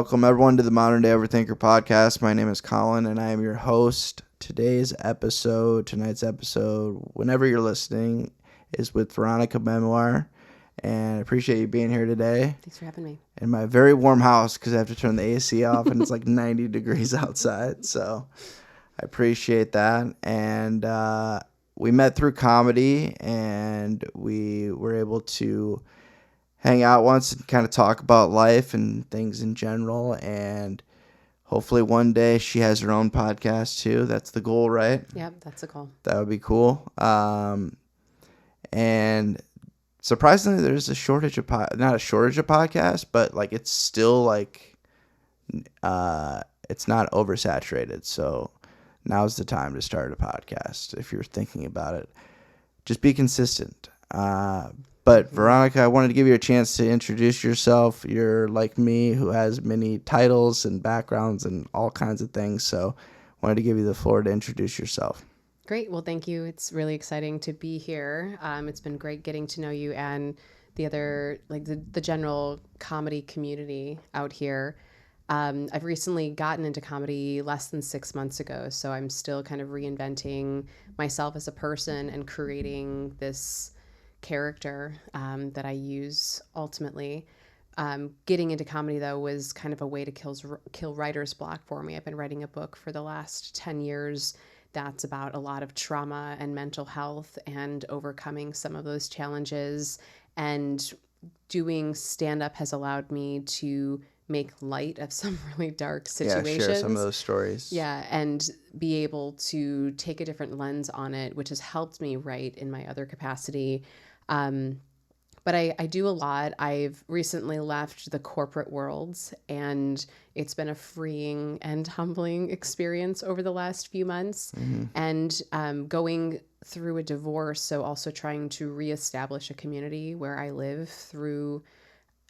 welcome everyone to the Modern Day Overthinker podcast. My name is Colin, and I am your host. Tonight's episode, whenever you're listening, is with Veronica Memoir, and I appreciate you being here today. Thanks for having me. In my very warm house, because I have to turn the AC off, and it's like 90 degrees outside, so I appreciate that. And we met through comedy, and we were able to hang out once and kind of talk about life and things in general. And hopefully one day she has her own podcast too. That's the goal, right? Yep, that's the goal. That would be cool. And surprisingly, there's a shortage of not a shortage of podcasts, but like it's still like it's not oversaturated. So now's the time to start a podcast if you're thinking about it. Just be consistent. But Veronica, I wanted to give you a chance to introduce yourself. You're like me, who has many titles and backgrounds and all kinds of things. So I wanted to give you the floor to introduce yourself. Great. Well, thank you. It's really exciting to be here. It's been great getting to know you and the other, like the general comedy community out here. I've recently gotten into comedy less than 6 months ago, so I'm still kind of reinventing myself as a person and creating this character that I use ultimately. Getting into comedy, though, was kind of a way to kill writer's block for me. I've been writing a book for the last 10 years that's about a lot of trauma and mental health and overcoming some of those challenges. And doing stand-up has allowed me to make light of some really dark situations. Yeah, share some of those stories. Yeah, and be able to take a different lens on it, which has helped me write in my other capacity. But I do a lot. I've recently left the corporate world, and it's been a freeing and humbling experience over the last few months. Mm-hmm. And going through a divorce, so also trying to reestablish a community where I live through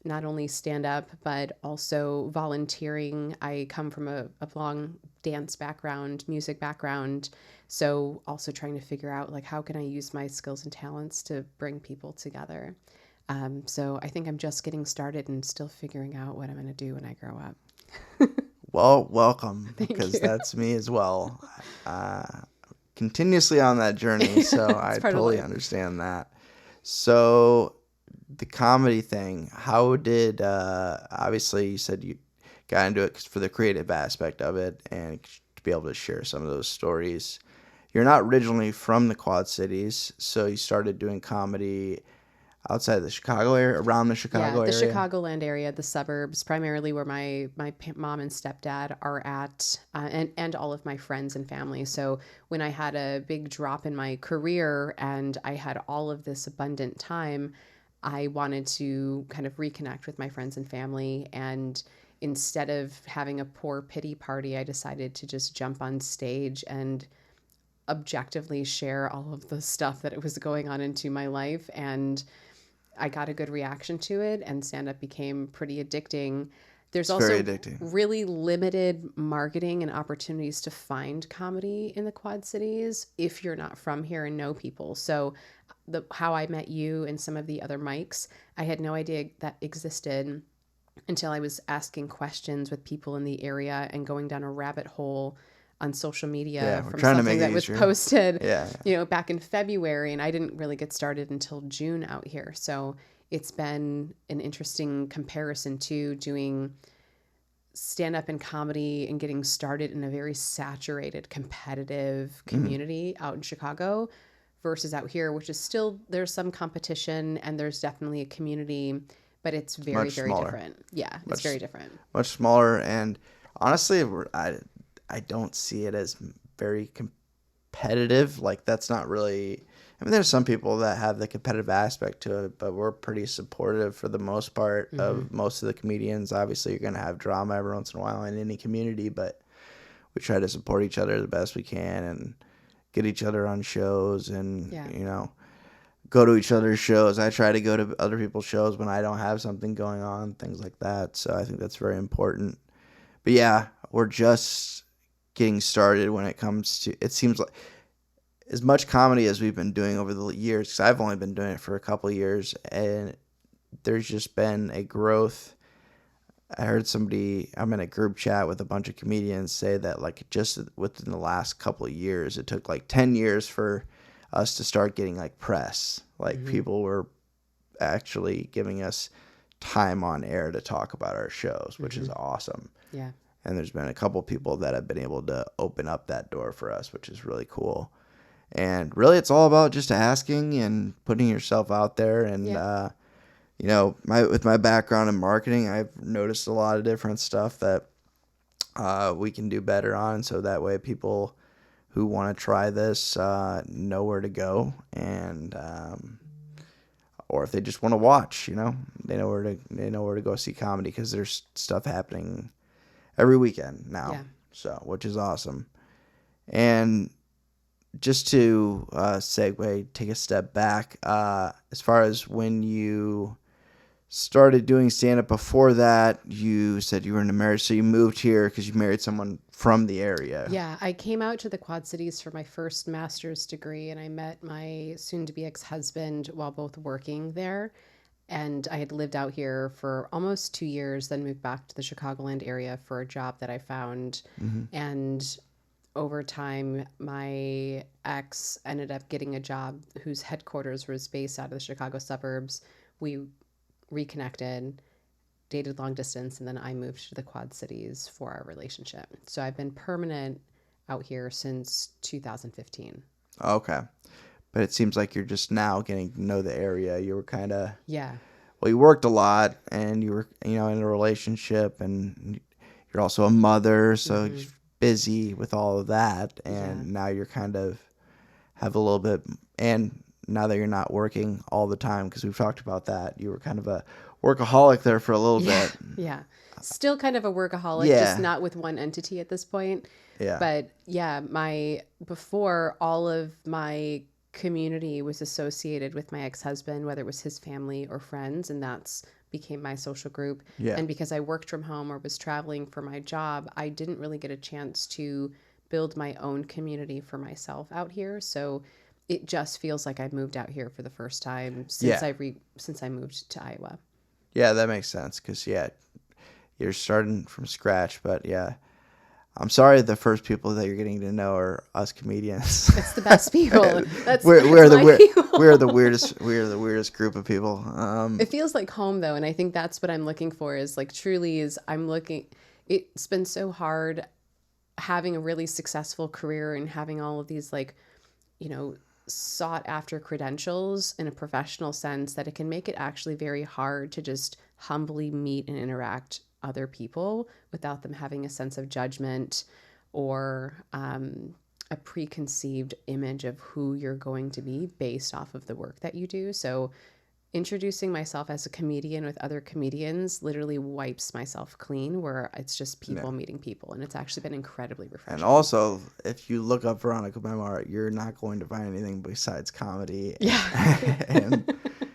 not only stand-up, but also volunteering. I come from a long dance background, music background, so also trying to figure out, like, how can I use my skills and talents to bring people together? So I think I'm just getting started and still figuring out what I'm going to do when I grow up. Well, welcome, because that's me as well. Continuously on that journey, so I totally understand that. So the comedy thing, how did, obviously you said you got into it for the creative aspect of it and to be able to share some of those stories. You're not originally from the Quad Cities, so you started doing comedy outside the Chicago area, around the Chicago area? Yeah, the Chicagoland area, the suburbs, primarily where my mom and stepdad are at, and all of my friends and family. So when I had a big drop in my career and I had all of this abundant time, I wanted to kind of reconnect with my friends and family. And instead of having a poor pity party, I decided to just jump on stage and objectively share all of the stuff that was going on into my life. And I got a good reaction to it, and stand-up became pretty addicting. There's also really limited marketing and opportunities to find comedy in the Quad Cities if you're not from here and know people. So how I met you and some of the other mics, I had no idea that existed until I was asking questions with people in the area and going down a rabbit hole on social media from something that was posted, back in February, and I didn't really get started until June out here. So it's been an interesting comparison to doing stand-up and comedy and getting started in a very saturated, competitive community out in Chicago versus out here, which is still, there's some competition and there's definitely a community, but it's very, very different. Yeah, it's very different. Much smaller, and honestly, I don't see it as very competitive. Like, that's not really, I mean, there's some people that have the competitive aspect to it, but we're pretty supportive for the most part of most of the comedians. Obviously, you're going to have drama every once in a while in any community, but we try to support each other the best we can and get each other on shows and, go to each other's shows. I try to go to other people's shows when I don't have something going on, things like that. So I think that's very important. But yeah, we're just getting started when it comes to, it seems like, as much comedy as we've been doing over the years, because I've only been doing it for a couple of years, and there's just been a growth I heard somebody, I'm in a group chat with a bunch of comedians, say that like just within the last couple of years, it took like 10 years for us to start getting like press. Like Mm-hmm. people were actually giving us time on air to talk about our shows, which Mm-hmm. is awesome. Yeah. And there's been a couple people that have been able to open up that door for us, which is really cool. And really, it's all about just asking and putting yourself out there. And, Yeah. with my background in marketing, I've noticed a lot of different stuff that we can do better on. So that way people who want to try this know where to go. And, or if they just want to watch, they know where to go see comedy, because there's stuff happening every weekend now. Yeah. So, which is awesome. And just to segue, take a step back, as far as when you started doing stand-up, before that, you said you were in a marriage, so you moved here because you married someone from the area. Yeah, I came out to the Quad Cities for my first master's degree, and I met my soon-to-be ex-husband while both working there. And I had lived out here for almost 2 years, then moved back to the Chicagoland area for a job that I found. Mm-hmm. And over time, my ex ended up getting a job whose headquarters was based out of the Chicago suburbs. We reconnected, dated long distance, and then I moved to the Quad Cities for our relationship. So I've been permanent out here since 2015. Okay. But it seems like you're just now getting to know the area. You were kind of, Yeah. well, you worked a lot, and you were, in a relationship, and you're also a mother, so Mm-hmm. you're busy with all of that. And Yeah. now you're kind of have a little bit, and now that you're not working all the time, because we've talked about that, you were kind of a workaholic there for a little Yeah. bit. Yeah. Still kind of a workaholic, just Yeah. not with one entity at this point. Yeah. But yeah, before all of my community was associated with my ex-husband, whether it was his family or friends, and that's became my social group. Yeah. And because I worked from home or was traveling for my job, I didn't really get a chance to build my own community for myself out here. So it just feels like I moved out here for the first time since Yeah. since I moved to Iowa. Yeah, that makes sense, because, yeah, you're starting from scratch. But, yeah, I'm sorry the first people that you're getting to know are us comedians. It's the best people. we're That's my people. we're the weirdest group of people. It feels like home though, and I think that's what I'm looking for is like truly is I'm looking it's been so hard having a really successful career and having all of these like, sought after credentials in a professional sense that it can make it actually very hard to just humbly meet and interact other people without them having a sense of judgment or a preconceived image of who you're going to be based off of the work that you do. So introducing myself as a comedian with other comedians literally wipes myself clean, where it's just people meeting people, and it's actually been incredibly refreshing. And also, if you look up Veronica Memoir, you're not going to find anything besides comedy. Yeah. And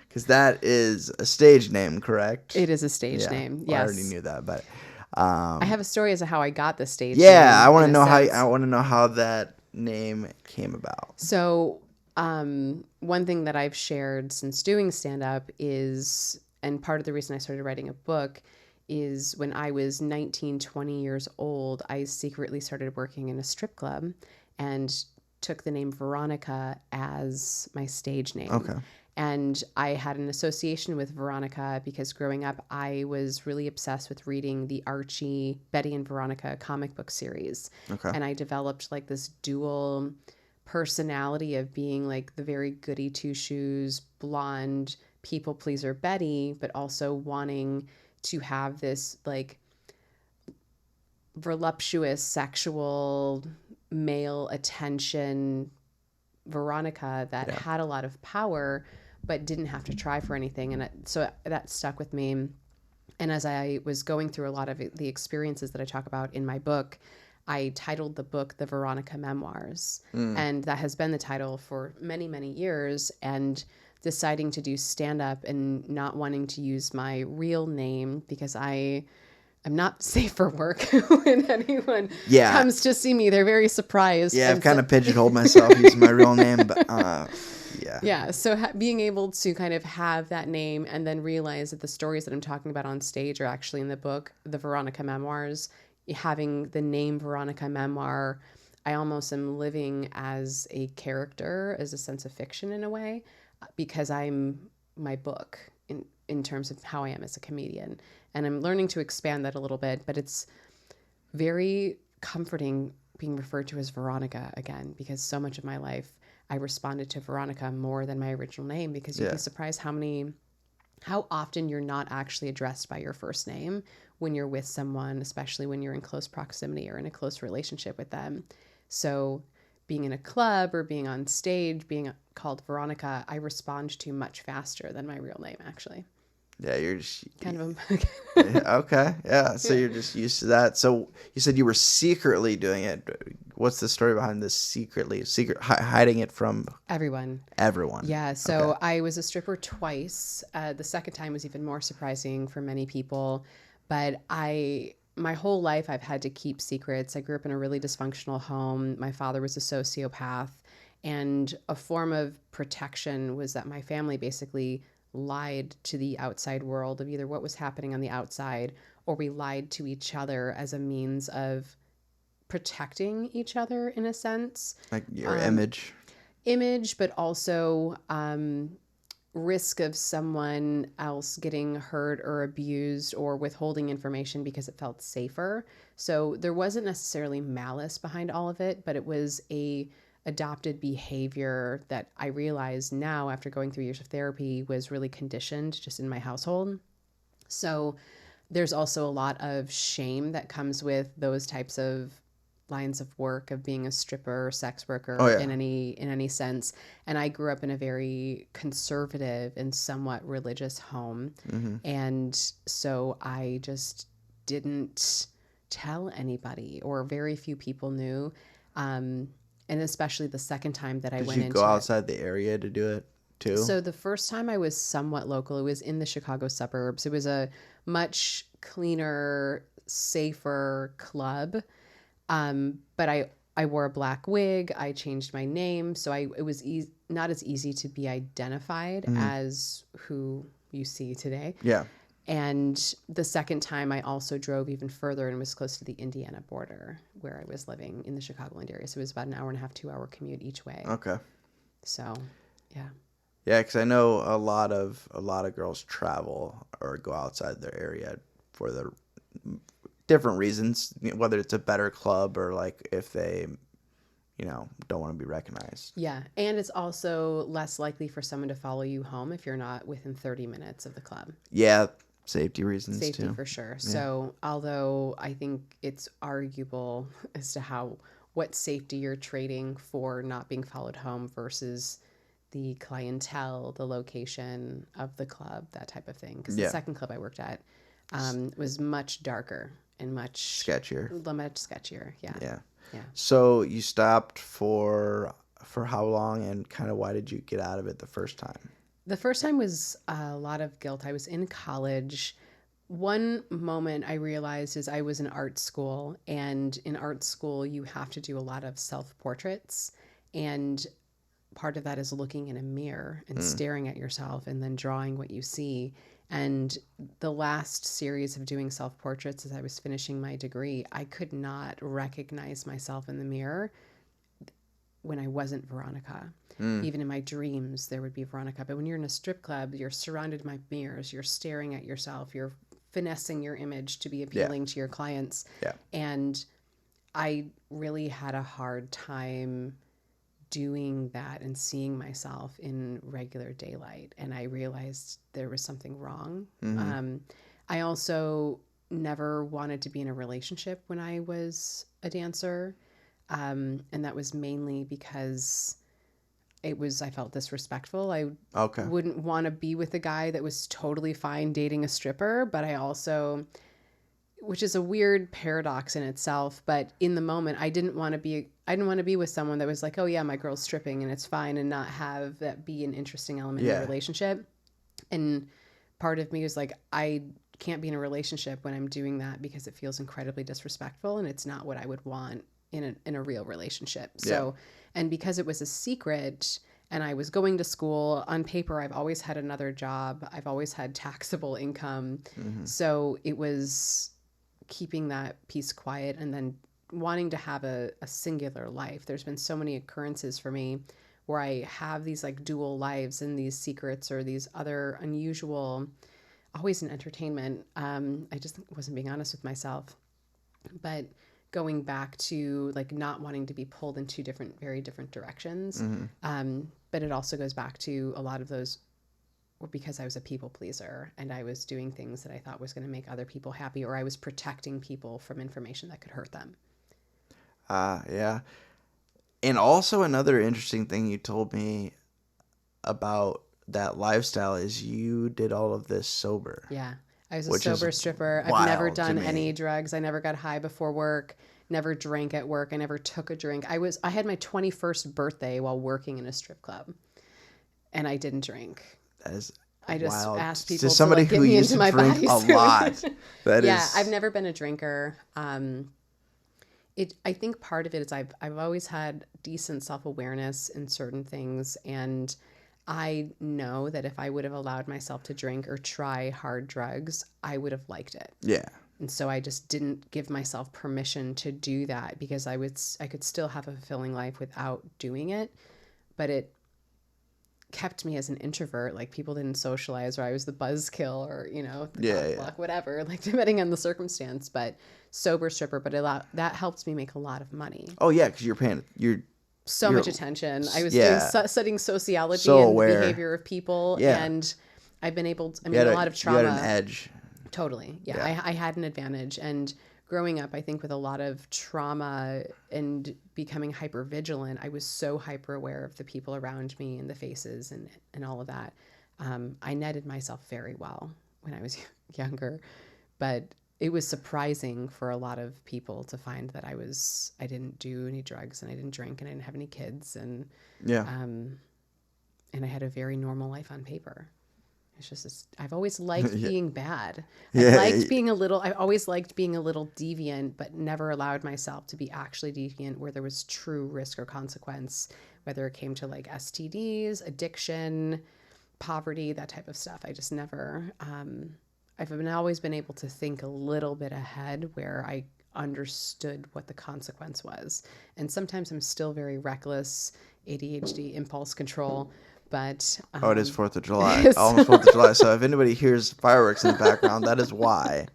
because that is a stage name, correct? It is a stage name. Well, Yes. I already knew that, but I have a story as to how I got the stage yeah, name. I want in to a know sense. I want to know how that name came about. So, one thing that I've shared since doing stand up is, and part of the reason I started writing a book is when I was 19, 20 years old, I secretly started working in a strip club and took the name Veronica as my stage name. Okay. And I had an association with Veronica because growing up, I was really obsessed with reading the Archie, Betty and Veronica comic book series. Okay. And I developed like this dual personality of being like the very goody two shoes, blonde people pleaser Betty, but also wanting to have this like voluptuous sexual male attention Veronica that had a lot of power but didn't have to try for anything. And so that stuck with me. And as I was going through a lot of the experiences that I talk about in my book, I titled the book The Veronica Memoirs. And that has been the title for many, many years. And deciding to do stand-up and not wanting to use my real name because I I'm not safe for work when anyone Yeah. comes to see me. They're very surprised. Yeah, I've And kind so, of pigeonholed myself using my real name, but yeah. yeah. So being able to kind of have that name and then realize that the stories that I'm talking about on stage are actually in the book, the Veronica Memoirs, having the name Veronica Memoir, I almost am living as a character, as a sense of fiction in a way, because I'm my book in terms of how I am as a comedian. And I'm learning to expand that a little bit, but it's very comforting being referred to as Veronica again, because so much of my life I responded to Veronica more than my original name, because you'd be surprised how often you're not actually addressed by your first name when you're with someone, especially when you're in close proximity or in a close relationship with them. So being in a club or being on stage, being called Veronica, I respond to much faster than my real name, actually. Yeah, you're just Kind of okay. Yeah, so you're just used to that. So you said you were secretly doing it. What's the story behind this hiding it from everyone. everyone? Yeah, so I was a stripper twice. The second time was even more surprising for many people, but my whole life I've had to keep secrets. I grew up in a really dysfunctional home. My father was a sociopath, and a form of protection was that my family basically lied to the outside world of either what was happening on the outside, or we lied to each other as a means of protecting each other in a sense. Like your image. But also risk of someone else getting hurt or abused or withholding information because it felt safer. So there wasn't necessarily malice behind all of it, but it was a adopted behavior that I realize now after going through years of therapy was really conditioned just in my household. So there's also a lot of shame that comes with those types of lines of work of being a stripper or sex worker in any sense. And I grew up in a very conservative and somewhat religious home. And so I just didn't tell anybody, or very few people knew. And especially the second time that I went into it. Did you go outside the area to do it too? So the first time I was somewhat local. It was in the Chicago suburbs. It was a much cleaner, safer club. But I wore a black wig. I changed my name. So it was not as easy to be identified as who you see today. Yeah. And the second time I also drove even further and was close to the Indiana border where I was living in the Chicagoland area. So it was about an hour and a half, 2-hour commute each way. Okay. So, yeah. Yeah, because I know a lot of girls travel or go outside their area for the different reasons, whether it's a better club or like if they, don't want to be recognized. Yeah, and it's also less likely for someone to follow you home if you're not within 30 minutes of the club. Yeah, safety reasons Safety too. for sure. Yeah. So although I think it's arguable as to what safety you're trading for not being followed home versus the clientele, the location of the club, that type of thing. Because the second club I worked at was much darker and much sketchier. Much sketchier. Yeah. Yeah. Yeah. So you stopped for how long, and kind of why did you get out of it the first time? The first time was a lot of guilt. I was in college. One moment I realized is I was in art school, and in art school you have to do a lot of self-portraits, and part of that is looking in a mirror and staring at yourself and then drawing what you see. And the last series of doing self-portraits as I was finishing my degree, I could not recognize myself in the mirror when I wasn't Veronica. Even in my dreams, there would be Veronica. But when you're in a strip club, you're surrounded by mirrors. You're staring at yourself. You're finessing your image to be appealing to your clients. Yeah. And I really had a hard time doing that and seeing myself in regular daylight. And I realized there was something wrong. I also never wanted to be in a relationship when I was a dancer. And that was mainly because I felt disrespectful. I wouldn't want to be with a guy that was totally fine dating a stripper, but I also, which is a weird paradox in itself, but in the moment I didn't want to be with someone that was like, oh yeah, my girl's stripping and it's fine, and not have that be an interesting element in the relationship. And part of me was like, I can't be in a relationship when I'm doing that because it feels incredibly disrespectful and it's not what I would want in a real relationship. So, and because it was a secret and I was going to school, on paper, I've always had another job. I've always had taxable income. So it was keeping that piece quiet and then wanting to have a singular life. There's been so many occurrences for me where I have these like dual lives and these secrets or these other unusual, always in entertainment. I just wasn't being honest with myself. But going back to like not wanting to be pulled in two different, very different directions. But it also goes back to a lot of those because I was a people pleaser and I was doing things that I thought was going to make other people happy, or I was protecting people from information that could hurt them. Yeah. And also another interesting thing you told me about that lifestyle is you did all of this sober. Yeah. I was a Which sober is stripper. I've never wild to done me. any drugs. I never got high before work, never drank at work. I never took a drink. I had my 21st birthday while working in a strip club and I didn't drink. That is I just wild. asked people To somebody like, get who me used into to my drink body a soon. lot. That Yeah, is. I've never been a drinker. I think part of it is I've always had decent self-awareness in certain things, and I know that if I would have allowed myself to drink or try hard drugs, I would have liked it. Yeah. And so I just didn't give myself permission to do that because I could still have a fulfilling life without doing it, but it kept me as an introvert. Like people didn't socialize, or I was the buzzkill, or the block, whatever, like depending on the circumstance. But sober stripper, but that helps me make a lot of money. Oh yeah, because you're Much attention. I was studying sociology so and aware. the behavior of people, and I've been able to. A lot of trauma. You had an edge. Totally, yeah. I had an advantage, and growing up, I think with a lot of trauma and becoming hyper vigilant, I was so hyper aware of the people around me and the faces and all of that. I netted myself very well when I was younger, but it was surprising for a lot of people to find that I didn't do any drugs and I didn't drink and I didn't have any kids and I had a very normal life on paper. It's just I've always liked being bad. I always liked being a little deviant, but never allowed myself to be actually deviant where there was true risk or consequence, whether it came to like STDs, addiction, poverty, that type of stuff. I just never, I've always been able to think a little bit ahead where I understood what the consequence was. And sometimes I'm still very reckless, ADHD, impulse control. But it is 4th of July. Almost 4th of July. So if anybody hears fireworks in the background, that is why.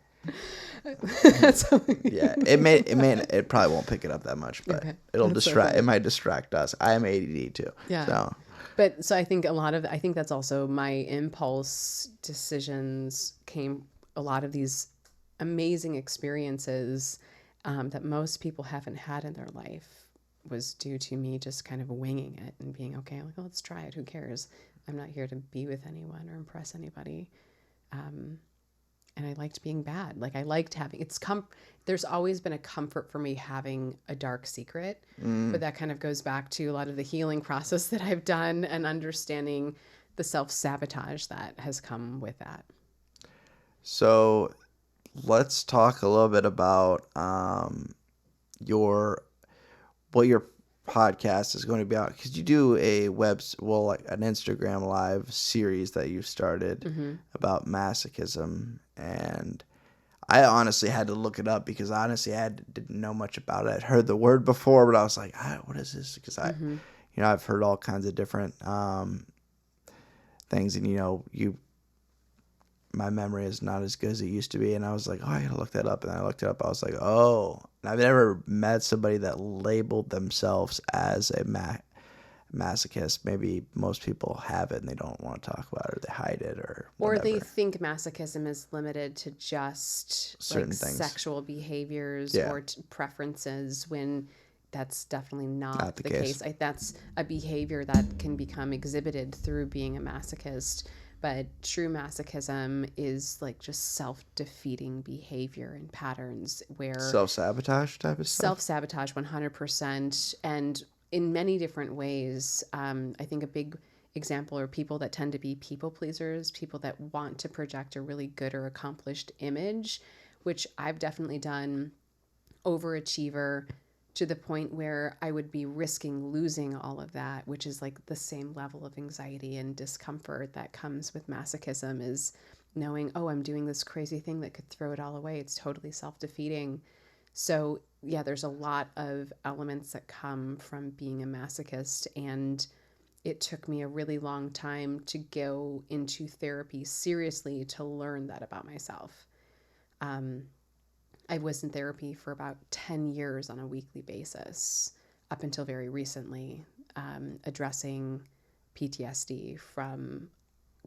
Yeah, it probably won't pick it up that much, but it'll distract. It might distract us. I am ADD too. Yeah. So I think I think that's also my impulse decisions came a lot of these amazing experiences that most people haven't had in their life was due to me just kind of winging it and being okay, like, oh, let's try it. Who cares? I'm not here to be with anyone or impress anybody. And I liked being bad. Like I liked having there's always been a comfort for me having a dark secret, but that kind of goes back to a lot of the healing process that I've done and understanding the self-sabotage that has come with that. So let's talk a little bit about what your podcast is going to be about, because you do like an Instagram live series that you started about masochism, and I honestly had to look it up because honestly I didn't know much about it. I'd heard the word before, but I was like, what is this? Because I've heard all kinds of different things, and my memory is not as good as it used to be, and I was like, I gotta look that up, and I looked it up. I was like, I've never met somebody that labeled themselves as a masochist. Maybe most people have it and they don't want to talk about it, or they hide it, or they think masochism is limited to just certain things, sexual behaviors or preferences, when that's definitely not the case. That's a behavior that can become exhibited through being a masochist. But true masochism is like just self-defeating behavior and patterns where... Self-sabotage type of stuff? Self-sabotage, 100%. And in many different ways. I think example are people that tend to be people pleasers, people that want to project a really good or accomplished image, which I've definitely done. Overachiever to the point where I would be risking losing all of that, which is like the same level of anxiety and discomfort that comes with masochism, is knowing, oh, I'm doing this crazy thing that could throw it all away. It's totally self-defeating. So yeah, there's a lot of elements that come from being a masochist, and it took me a really long time to go into therapy seriously to learn that about myself. Um, I was in therapy for about 10 years on a weekly basis up until very recently, addressing PTSD from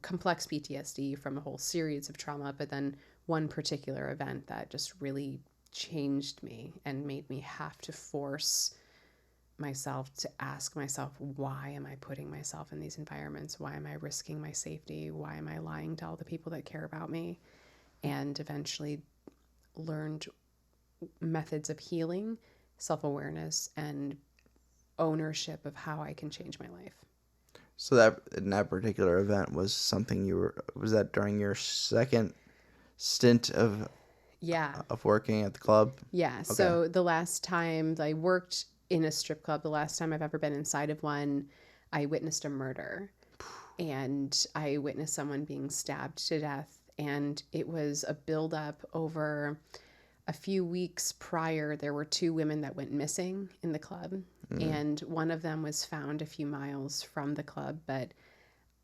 complex PTSD from a whole series of trauma, but then one particular event that just really changed me and made me have to force myself to ask myself, why am I putting myself in these environments? Why am I risking my safety? Why am I lying to all the people that care about me? And eventually learned methods of healing, self-awareness, and ownership of how I can change my life. So that in that particular event was something was that during your second stint Yeah. of working at the club? Yeah. Okay. So the last time I worked in a strip club, the last time I've ever been inside of one, I witnessed a murder. And I witnessed someone being stabbed to death. And it was a buildup over a few weeks prior. There were two women that went missing in the club. And one of them was found a few miles from the club. But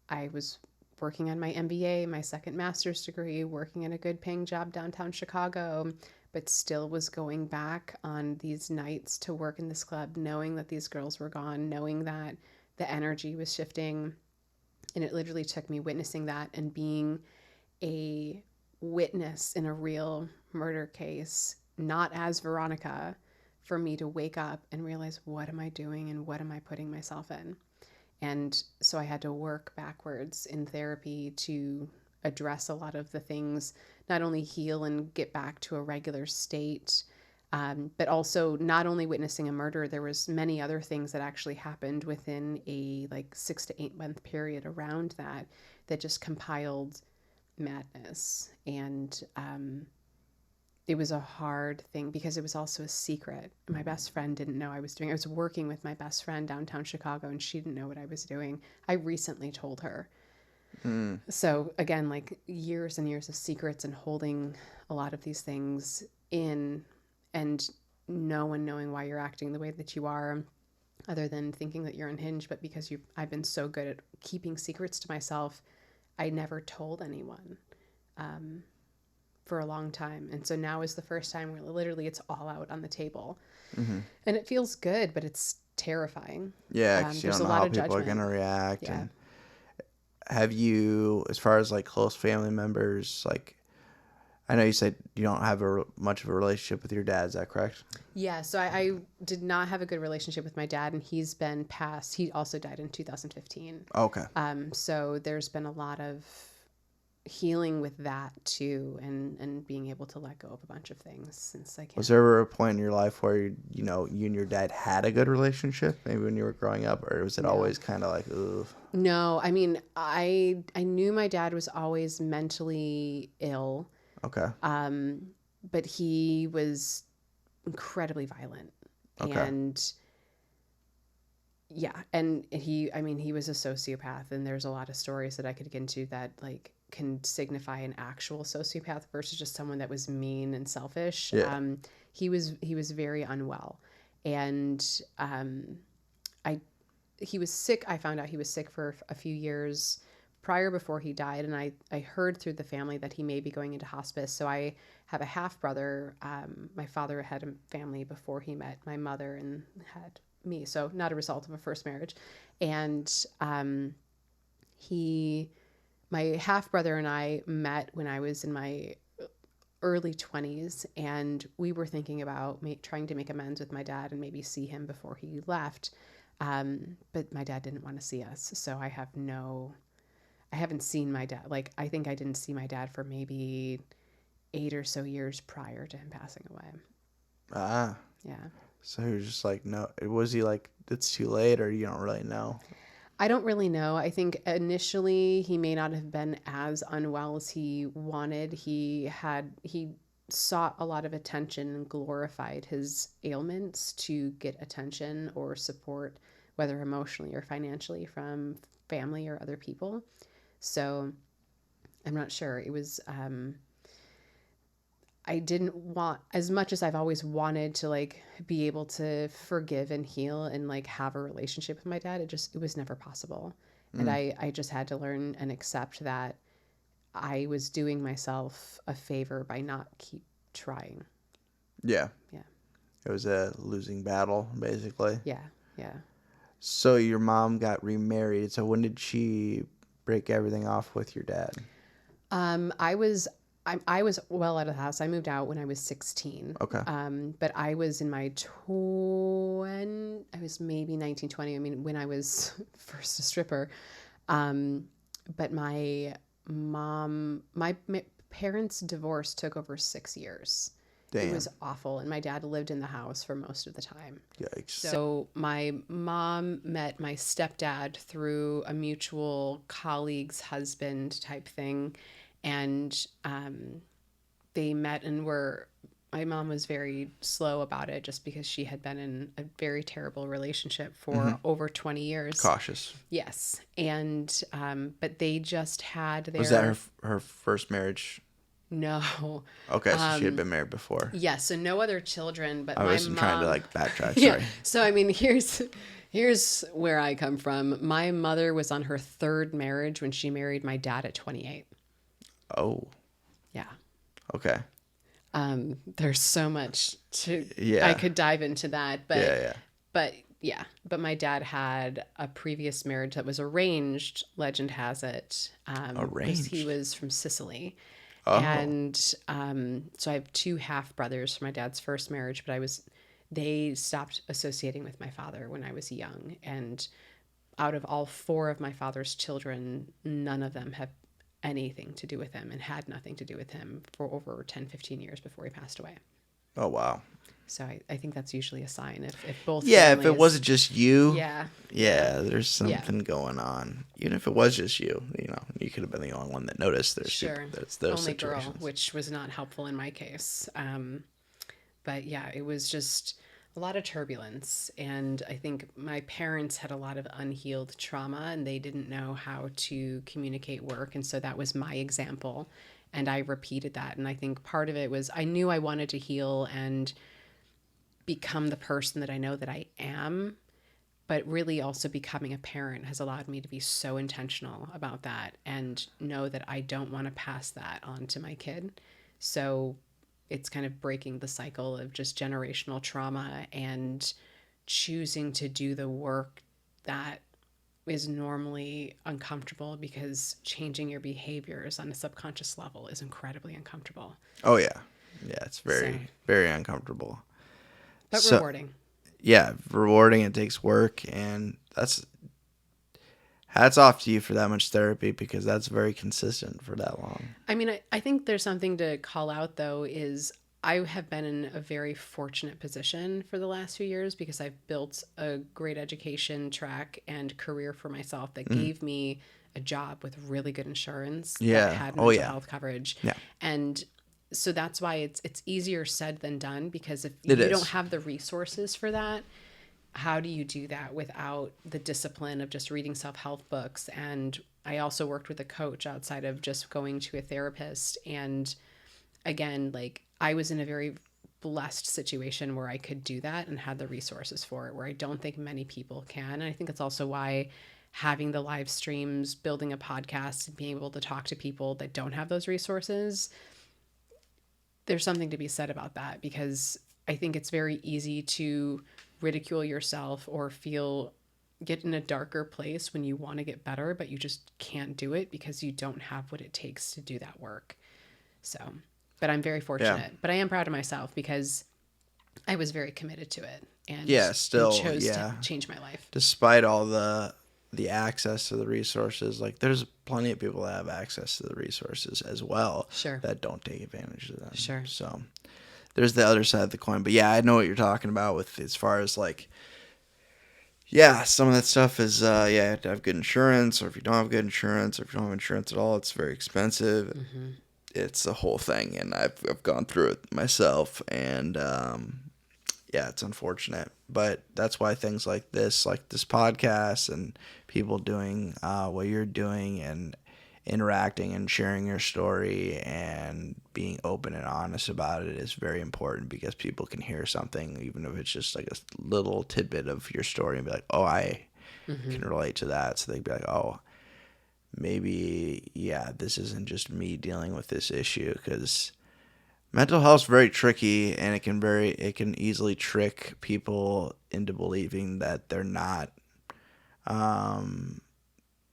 I was working on my MBA, my second master's degree, working in a good paying job downtown Chicago, but still was going back on these nights to work in this club, knowing that these girls were gone, knowing that the energy was shifting. And it literally took me witnessing that and being a witness in a real murder case, not as Veronica, for me to wake up and realize, what am I doing and what am I putting myself in? And so I had to work backwards in therapy to address a lot of the things, not only heal and get back to a regular state, but also not only witnessing a murder, there was many other things that actually happened within a like 6 to 8 month period around that, that just compiled madness. And it was a hard thing because it was also a secret. My best friend didn't know I was doing. I was working with my best friend downtown Chicago, and she didn't know what I was doing. I recently told her. So again, like years and years of secrets and holding a lot of these things in, and no one knowing why you're acting the way that you are, other than thinking that you're unhinged. But because I've been so good at keeping secrets to myself, I never told anyone. For a long time. And so now is the first time where literally it's all out on the table. And it feels good, but it's terrifying. Yeah, because you There's don't a know lot how of people are judgment. going to react. Yeah. And have you, as far as like close family members, like, I know you said you don't have much of a relationship with your dad. Is that correct? Yeah. So I did not have a good relationship with my dad, and he's been passed. He also died in 2015. Okay. So there's been a lot of healing with that too, and being able to let go of a bunch of things since I can't. Was there ever a point in your life where you and your dad had a good relationship, maybe when you were growing up, or was it always kind of like, ugh? No, I mean, I knew my dad was always mentally ill, Okay. but he was incredibly violent. Okay. And yeah, and he was a sociopath, and there's a lot of stories that I could get into that like can signify an actual sociopath versus just someone that was mean and selfish. Yeah. He was very unwell, and he was sick. I found out he was sick for a few years prior before he died, and I heard through the family that he may be going into hospice. So I have a half brother. My father had a family before he met my mother and had me, so not a result of a first marriage. And my half brother and I met when I was in my early 20s, and we were thinking about trying to make amends with my dad and maybe see him before he left. But my dad didn't want to see us, so I haven't seen my dad. Like, I think I didn't see my dad for maybe 8 or so years prior to him passing away. Ah. Yeah. So he was just like, no. Was he like, it's too late, or you don't really know? I don't really know. I think initially he may not have been as unwell as he wanted. He sought a lot of attention and glorified his ailments to get attention or support, whether emotionally or financially, from family or other people. So I'm not sure. It was I didn't want, as much as I've always wanted to like be able to forgive and heal and like have a relationship with my dad, it was never possible. And I just had to learn and accept that I was doing myself a favor by not keep trying. Yeah. Yeah. It was a losing battle, basically. Yeah. Yeah. So your mom got remarried. So when did she break everything off with your dad? I was I was well out of the house. I moved out when I was 16. Okay. But I was in my I was maybe 19, 20. I mean, when I was first a stripper. But my parents' divorce took over 6 years. Damn. It was awful. And my dad lived in the house for most of the time. Yikes. So my mom met my stepdad through a mutual colleague's husband type thing. And they met and my mom was very slow about it just because she had been in a very terrible relationship for over 20 years. Cautious. Yes. And, but they just had their... Was that her first marriage? No. Okay, so she had been married before. Yes, so no other children, but I my wasn't mom... trying to like backtrack, sorry. Yeah. So, I mean, here's where I come from. My mother was on her third marriage when she married my dad at 28. Oh. Yeah. Okay. There's so much Yeah. I could dive into that, but Yeah. but my dad had a previous marriage that was arranged. Legend has it, Arranged? he was from Sicily, Oh. and so I have two half brothers from my dad's first marriage, but they stopped associating with my father when I was young, and out of all four of my father's children, none of them have anything to do with him and had nothing to do with him for over 10, 15 years before he passed away. Oh, wow. So I think that's usually a sign if both if it families- wasn't just you. Yeah. There's something going on. Even if it was just you, you could have been the only one that noticed. There's Sure. That's those Only situations. girl, which was not helpful in my case. But yeah, it was just a lot of turbulence. And I think my parents had a lot of unhealed trauma and they didn't know how to communicate work. And so that was my example. And I repeated that. And I think part of it was I knew I wanted to heal and become the person that I know that I am. But really also becoming a parent has allowed me to be so intentional about that and know that I don't want to pass that on to my kid. So it's kind of breaking the cycle of just generational trauma and choosing to do the work that is normally uncomfortable, because changing your behaviors on a subconscious level is incredibly uncomfortable. Oh, yeah. Yeah, it's very, very uncomfortable. But rewarding. Yeah, rewarding. It takes work, and that's hats off to you for that much therapy, because that's very consistent for that long. I mean, I think there's something to call out, though, is I have been in a very fortunate position for the last few years because I've built a great education track and career for myself that gave me a job with really good insurance that had mental health coverage. Yeah. And so that's why it's easier said than done, because if It you is. don't have the resources for that, how do you do that without the discipline of just reading self-help books? And I also worked with a coach outside of just going to a therapist. And again, like I was in a very blessed situation where I could do that and had the resources for it, where I don't think many people can. And I think that's also why having the live streams, building a podcast, and being able to talk to people that don't have those resources, there's something to be said about that, because I think it's very easy to ridicule yourself or get in a darker place when you want to get better, but you just can't do it because you don't have what it takes to do that work. So, but I'm very fortunate, but I am proud of myself because I was very committed to it and chose to change my life. Despite all the access to the resources, like there's plenty of people that have access to the resources as well. Sure. That don't take advantage of them. Sure. So there's the other side of the coin. But yeah, I know what you're talking about with as far as like Yeah, some of that stuff is, yeah, you have to have good insurance, or if you don't have good insurance, or if you don't have insurance at all, it's very expensive. Hmm. It's a whole thing, and I've gone through it myself, and yeah, it's unfortunate, but that's why things like this podcast, and people doing what you're doing, and interacting and sharing your story and being open and honest about it is very important, because people can hear something, even if it's just like a little tidbit of your story, and be like, oh, I Hmm. can relate to that. So they'd be like, oh, maybe, yeah, this isn't just me dealing with this issue, because mental health's very tricky, and it can easily trick people into believing that they're not, um,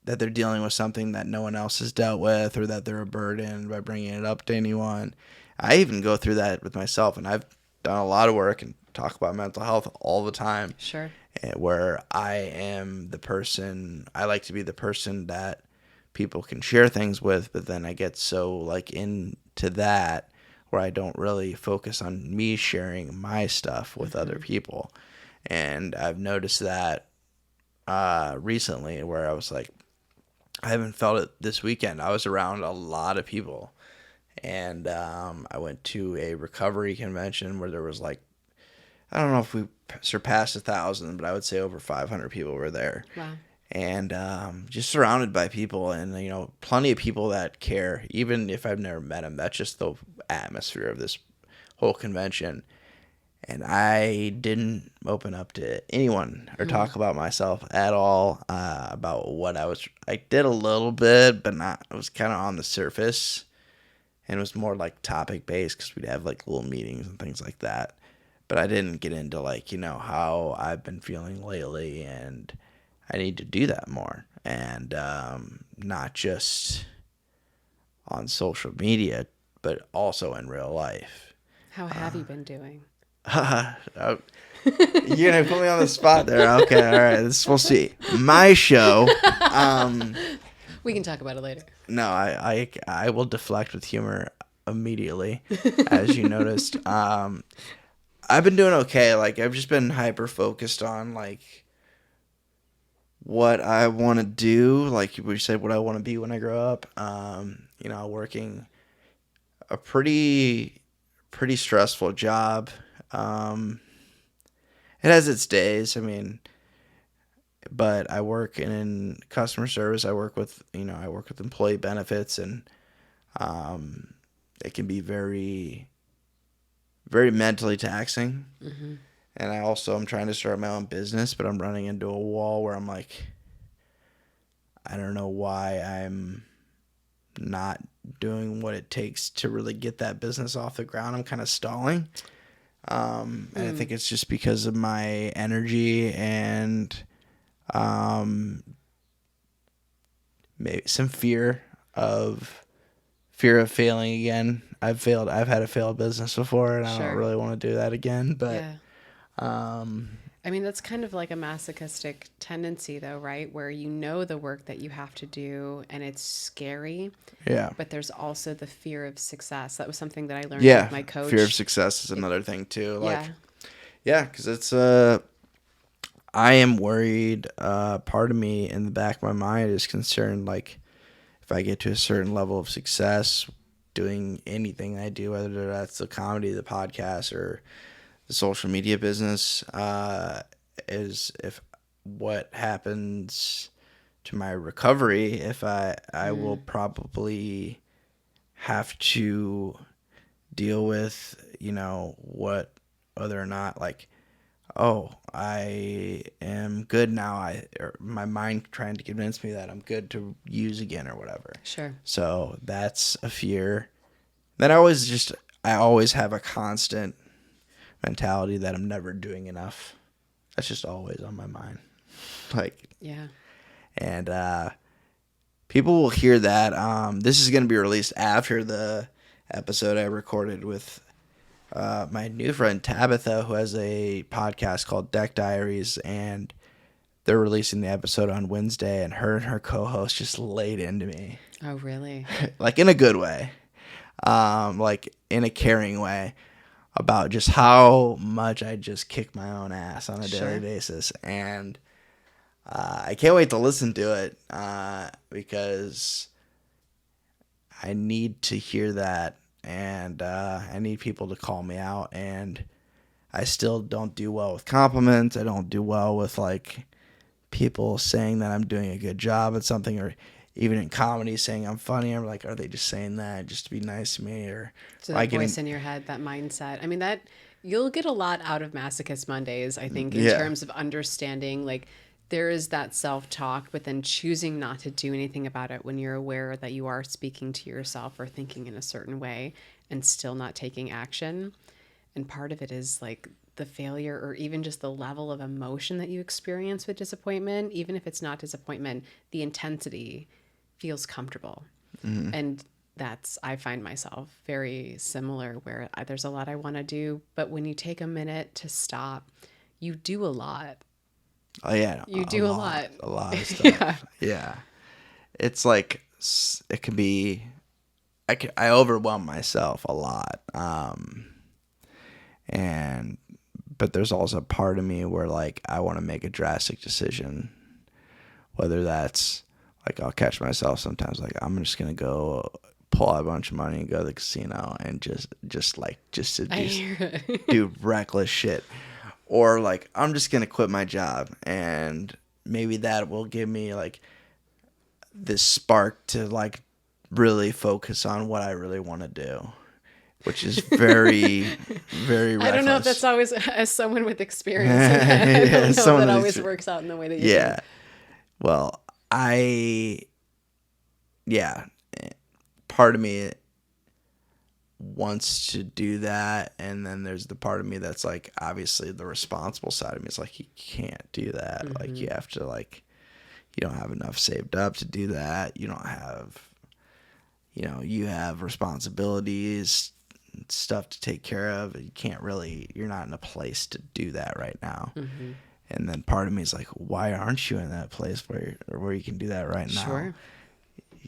that they're dealing with something that no one else has dealt with, or that they're a burden by bringing it up to anyone. I even go through that with myself, and I've done a lot of work and talk about mental health all the time, Sure. where I am the person, I like to be the person that people can share things with, but then I get so like into that where I don't really focus on me sharing my stuff with other Hmm. people. And I've noticed that recently, where I was like, I haven't felt it this weekend. I was around a lot of people, and I went to a recovery convention where there was like, I don't know if we surpassed 1,000, but I would say over 500 people were there, Wow. and just surrounded by people, and plenty of people that care, even if I've never met them. That's just the atmosphere of this whole convention. And I didn't open up to anyone or Mm. talk about myself at all, about what I did a little bit, but not. It was kind of on the surface, and it was more like topic based, because we'd have like little meetings and things like that. But I didn't get into like how I've been feeling lately, and I need to do that more, and not just on social media, but also in real life. How have you been doing? Oh, you're gonna put me on the spot there. Okay, all right. This is supposed to be my show. We can talk about it later. No, I will deflect with humor immediately, as you noticed. I've been doing okay. Like, I've just been hyper focused on like what I want to do. Like we said, what I want to be when I grow up. Working a pretty stressful job. Um, it has its days. I mean, but I work in customer service. I work with employee benefits, and um, it can be very, very mentally taxing. Hmm. And I also am trying to start my own business, but I'm running into a wall where I'm like, I don't know why I'm not doing what it takes to really get that business off the ground. I'm kind of stalling. And I Mm. think it's just because of my energy, and um, maybe some fear of failing again. I've had a failed business before, and I don't Sure. really want to do that again. But Yeah. um, I mean, that's kind of like a masochistic tendency, though, right? Where you know the work that you have to do and it's scary, yeah, but there's also the fear of success. That was something that I learned with yeah. my Fear of coach. success is another thing too. Yeah. Like, yeah, because it's I am worried. Part of me in the back of my mind is concerned, like, if I get to a certain level of success doing anything I do, whether that's the comedy, the podcast, or the social media business, is if what happens to my recovery, if I will Mm. probably have to deal with, what, whether or not, like, oh, I am good now. Or my mind trying to convince me that I'm good to use again or whatever. Sure. So that's a fear. Then I always have a constant mentality that I'm never doing enough. That's just always on my mind. Like, Yeah. and people will hear that. This is going to be released after the episode I recorded with my new friend Tabitha, who has a podcast called Deck Diaries, and they're releasing the episode on Wednesday, and her co-host just laid into me, Oh, really? like in a good way, like in a caring way, about just how much I just kick my own ass on a daily Sure. basis. And I can't wait to listen to it because I need to hear that, and I need people to call me out. And I still don't do well with compliments. I don't do well with like people saying that I'm doing a good job at something, or even in comedy saying I'm funny. I'm like, are they just saying that just to be nice to me, or So am I that getting? voice in your head, that mindset. I mean, that you'll get a lot out of Masochist Mondays, I think, in Yeah, terms of understanding like there is that self-talk, but then choosing not to do anything about it when you're aware that you are speaking to yourself or thinking in a certain way and still not taking action. And part of it is like the failure or even just the level of emotion that you experience with disappointment, even if it's not disappointment, the intensity feels comfortable. And that's, I find myself very similar where there's a lot I want to do, but when you take a minute to stop, you do a lot. oh yeah, You do a lot. a lot of Yeah. stuff. Yeah, it's like it can be. I overwhelm myself a lot, and but there's also a part of me where like I want to make a drastic decision, whether that's like I'll catch myself sometimes like I'm just gonna go pull out a bunch of money and go to the casino and just to I hear it. do reckless shit, or like I'm just gonna quit my job, and maybe that will give me like this spark to like really focus on what I really want to do, which is very, very I don't know if that's reckless. always, as someone with experience in that, I Yeah, don't know if someone that with always works out in the way that you yeah. think. Well, yeah, part of me wants to do that, and then there's the part of me that's like, obviously the responsible side of me is like, you can't do that. Like, you have to like, you don't have enough saved up to do that. You don't have, you have responsibilities, stuff to take care of. You can't really, you're not in a place to do that right now. And then part of me is like, why aren't you in that place where you can do that right now? Sure.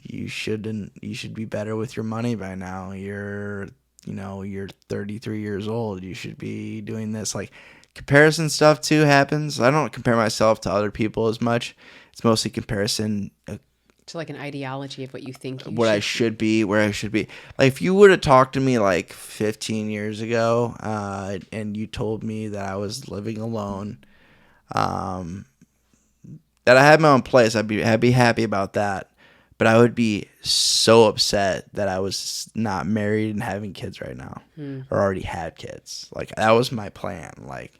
You shouldn't. You should be better with your money by now. You're 33 years old. You should be doing this. Like, comparison stuff too happens. I don't compare myself to other people as much. It's mostly comparison, To like an ideology of what you think you what I should. should be, where I should be. Like, if you would have talked to me like 15 years ago, and you told me that I was living alone, um, that I had my own place, I'd be happy about that. But I would be so upset that I was not married and having kids right now, or already had kids. Like, that was my plan. Like,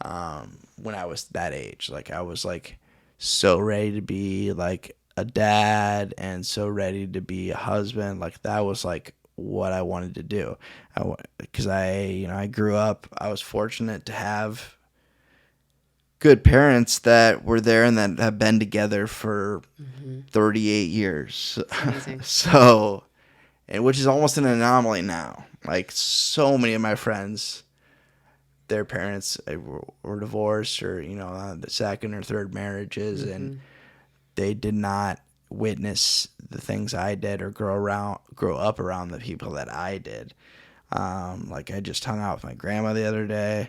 when I was that age, like I was like so ready to be like a dad and so ready to be a husband. Like, that was like what I wanted to do. Because I grew up. I was fortunate to have good parents that were there and that have been together for 38 years. It's amazing. So, and which is almost an anomaly now. Like, so many of my friends, their parents were divorced, or the second or third marriages, and they did not witness the things I did or grow up around the people that I did. Like, I just hung out with my grandma the other day.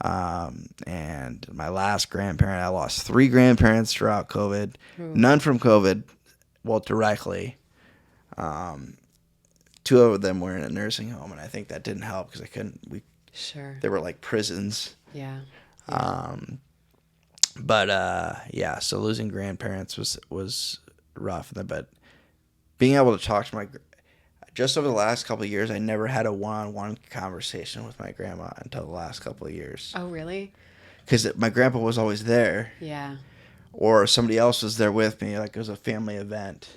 And my last grandparent, I lost 3 grandparents throughout COVID. None from COVID, well, directly. 2 of them were in a nursing home, and I think that didn't help because Sure. they were like prisons. Yeah. But yeah, so losing grandparents was rough. But being able to talk to just over the last couple of years, I never had a one-on-one conversation with my grandma until the last couple of years. Oh, really? Because my grandpa was always there, Yeah. or somebody else was there with me, like it was a family event.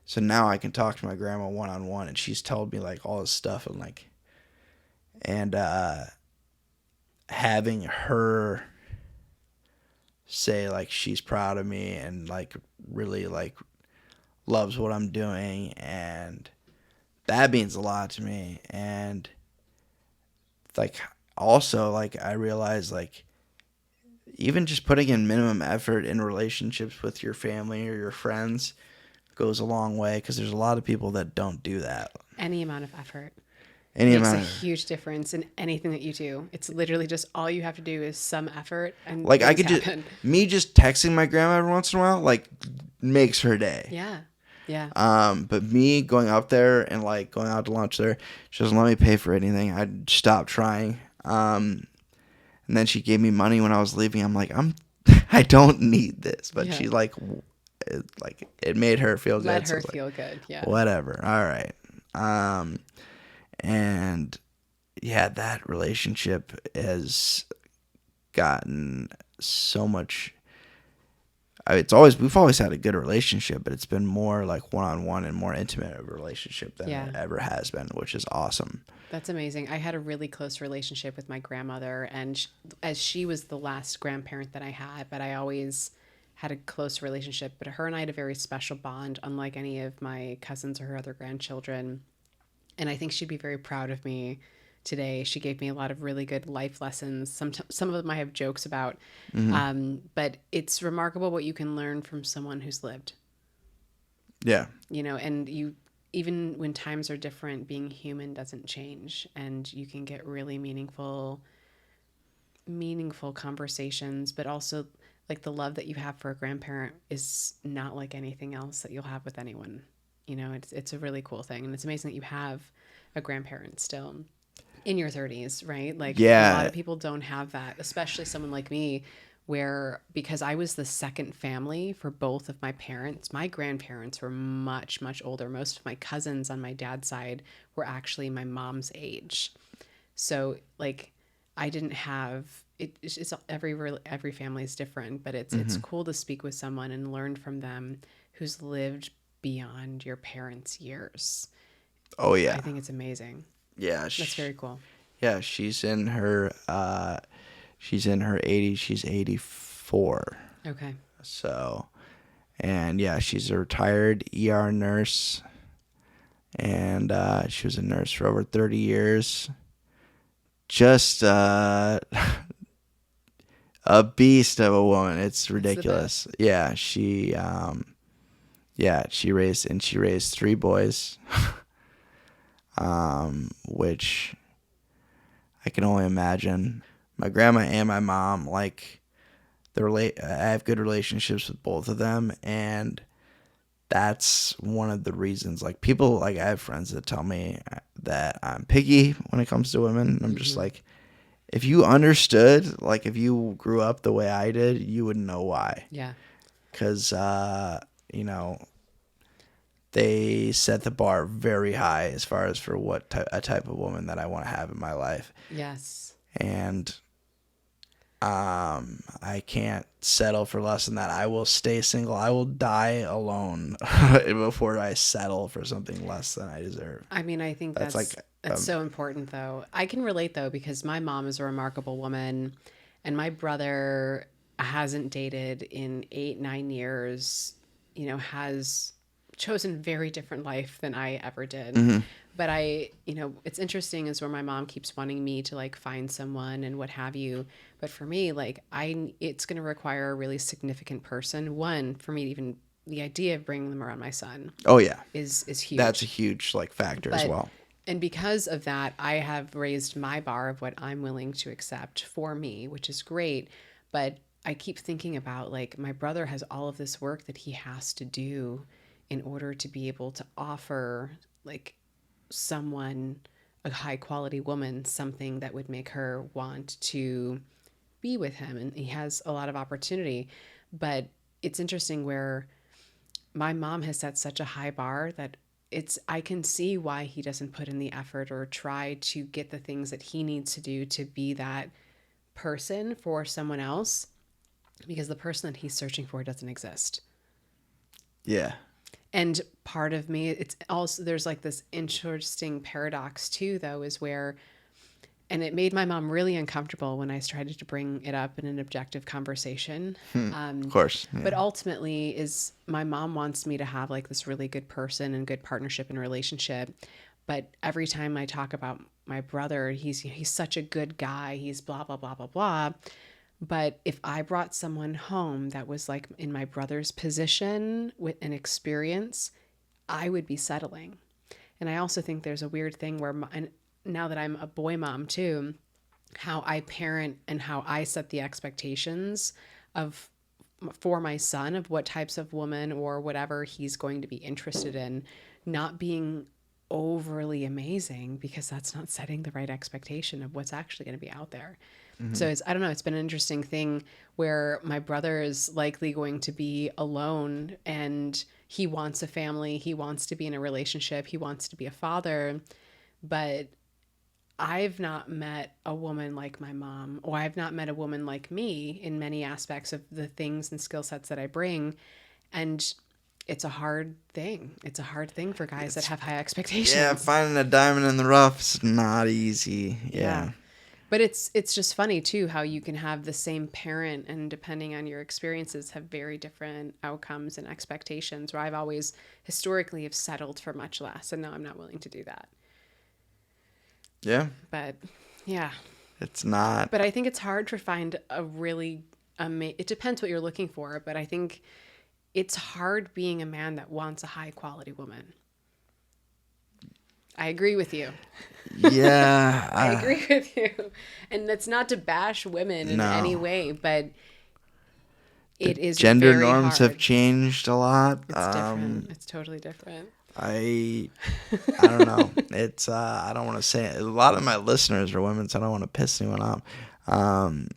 So now I can talk to my grandma one-on-one, and she's told me like all this stuff, and having her say like she's proud of me and like really like loves what I'm doing, and that means a lot to me. And like, also, like, I realize like even just putting in minimum effort in relationships with your family or your friends goes a long way, because there's a lot of people that don't do that. Any amount of effort. Any makes a amount of, huge difference in anything that you do. It's literally just all you have to do is some effort and like I things could just happen. me just texting my grandma every once in a while like makes her day. Yeah. Yeah. But me going up there and like going out to lunch there, she doesn't let me pay for anything. I'd stop trying. And then she gave me money when I was leaving. I'm like, I don't need this, but Yeah. she like it made her feel Let good. So I her was like, feel good. Yeah. whatever, all right. And yeah, that relationship has gotten so much. We've always had a good relationship, but it's been more like one on one and more intimate of a relationship than Yeah. it ever has been, which is awesome. That's amazing. I had a really close relationship with my grandmother, and as she was the last grandparent that I had, but I always had a close relationship. But her and I had a very special bond, unlike any of my cousins or her other grandchildren. And I think she'd be very proud of me today. She gave me a lot of really good life lessons. Some of them I have jokes about, Hmm. but it's remarkable what you can learn from someone who's lived. Yeah. And you, even when times are different, being human doesn't change, and you can get really meaningful conversations, but also like the love that you have for a grandparent is not like anything else that you'll have with anyone. It's a really cool thing, and it's amazing that you have a grandparent still in your 30s, right? Like a lot Yeah. of people don't have that, especially someone like me, where because I was the second family for both of my parents, my grandparents were much, much older. Most of my cousins on my dad's side were actually my mom's age. So, like, I didn't have it. It's every family is different, but it's Hmm. cool to speak with someone and learn from them who's lived beyond your parents' years. Oh I yeah. think it's amazing. Yeah. That's very cool. Yeah. She's in her 80s. She's 84. Okay. So, and yeah, she's a retired ER nurse, and she was a nurse for over 30 years. Just a beast of a woman. It's It's the ridiculous. best. Yeah, she raised three boys, which I can only imagine. My grandma and my mom, like, I have good relationships with both of them, and that's one of the reasons. Like, people, like, I have friends that tell me that I'm picky when it comes to women. And I'm just Hmm. like, if you understood, like, if you grew up the way I did, you would know why. Yeah. Because, you know, they set the bar very high as far as for a type of woman that I want to have in my life. Yes. And I can't settle for less than that. I will stay single. I will die alone before I settle for something less than I deserve. I mean, I think That's like, that's so important though. I can relate though because my mom is a remarkable woman and my brother hasn't dated in 8, 9 years, has chosen very different life than I ever did. mhm. But it's interesting is where my mom keeps wanting me to like find someone and what have you. But for me, like it's going to require a really significant person. One, for me, even the idea of bringing them around my son Oh yeah, is that's a huge. huge like factor as But well. and because of that, I have raised my bar of what I'm willing to accept for me, which is great. But I keep thinking about like my brother has all of this work that he has to do in order to be able to offer like someone, a high quality woman, something that would make her want to be with him. And he has a lot of opportunity. But it's interesting where my mom has set such a high bar that I can see why he doesn't put in the effort or try to get the things that he needs to do to be that person for someone else because the person that he's searching for doesn't exist. Yeah. And part of me, it's also, there's like this interesting paradox too, though, is where, and it made my mom really uncomfortable when I started to bring it up in an objective conversation. Of course. But Yeah. ultimately, is my mom wants me to have like this really good person and good partnership and relationship. But every time I talk about my brother, he's such a good guy. He's blah blah blah blah blah. But if I brought someone home that was like in my brother's position with an experience, I would be settling. And I also think there's a weird thing where now that I'm a boy mom too, how I parent and how I set the expectations of for my son of what types of woman or whatever he's going to be interested in, not being overly amazing, because that's not setting the right expectation of what's actually going to be out there. Mm-hmm. So it's, I don't know, it's been an interesting thing where my brother is likely going to be alone and he wants a family, he wants to be in a relationship, he wants to be a father, but I've not met a woman like my mom, or I've not met a woman like me in many aspects of the things and skill sets that I bring. And it's a hard thing. It's a hard thing for guys that It's have high Yeah, expectations. finding a diamond in the rough is not easy. Yeah. Yeah. But it's just funny too how you can have the same parent and depending on your experiences have very different outcomes and expectations. Where I've always historically have settled for much less and now I'm not willing to do that. Yeah. But yeah, It's not. but I think it's hard to find a really it depends what you're looking for, but I think it's hard being a man that wants a high quality woman. I agree with you. Yeah. I agree with you. And that's not to bash women in any No. way, but The it is gender very norms have hard. changed a lot. It's different. It's totally different. I I don't know. It's I don't want to say it. A lot of my listeners are women, so I don't want to piss anyone off. Um,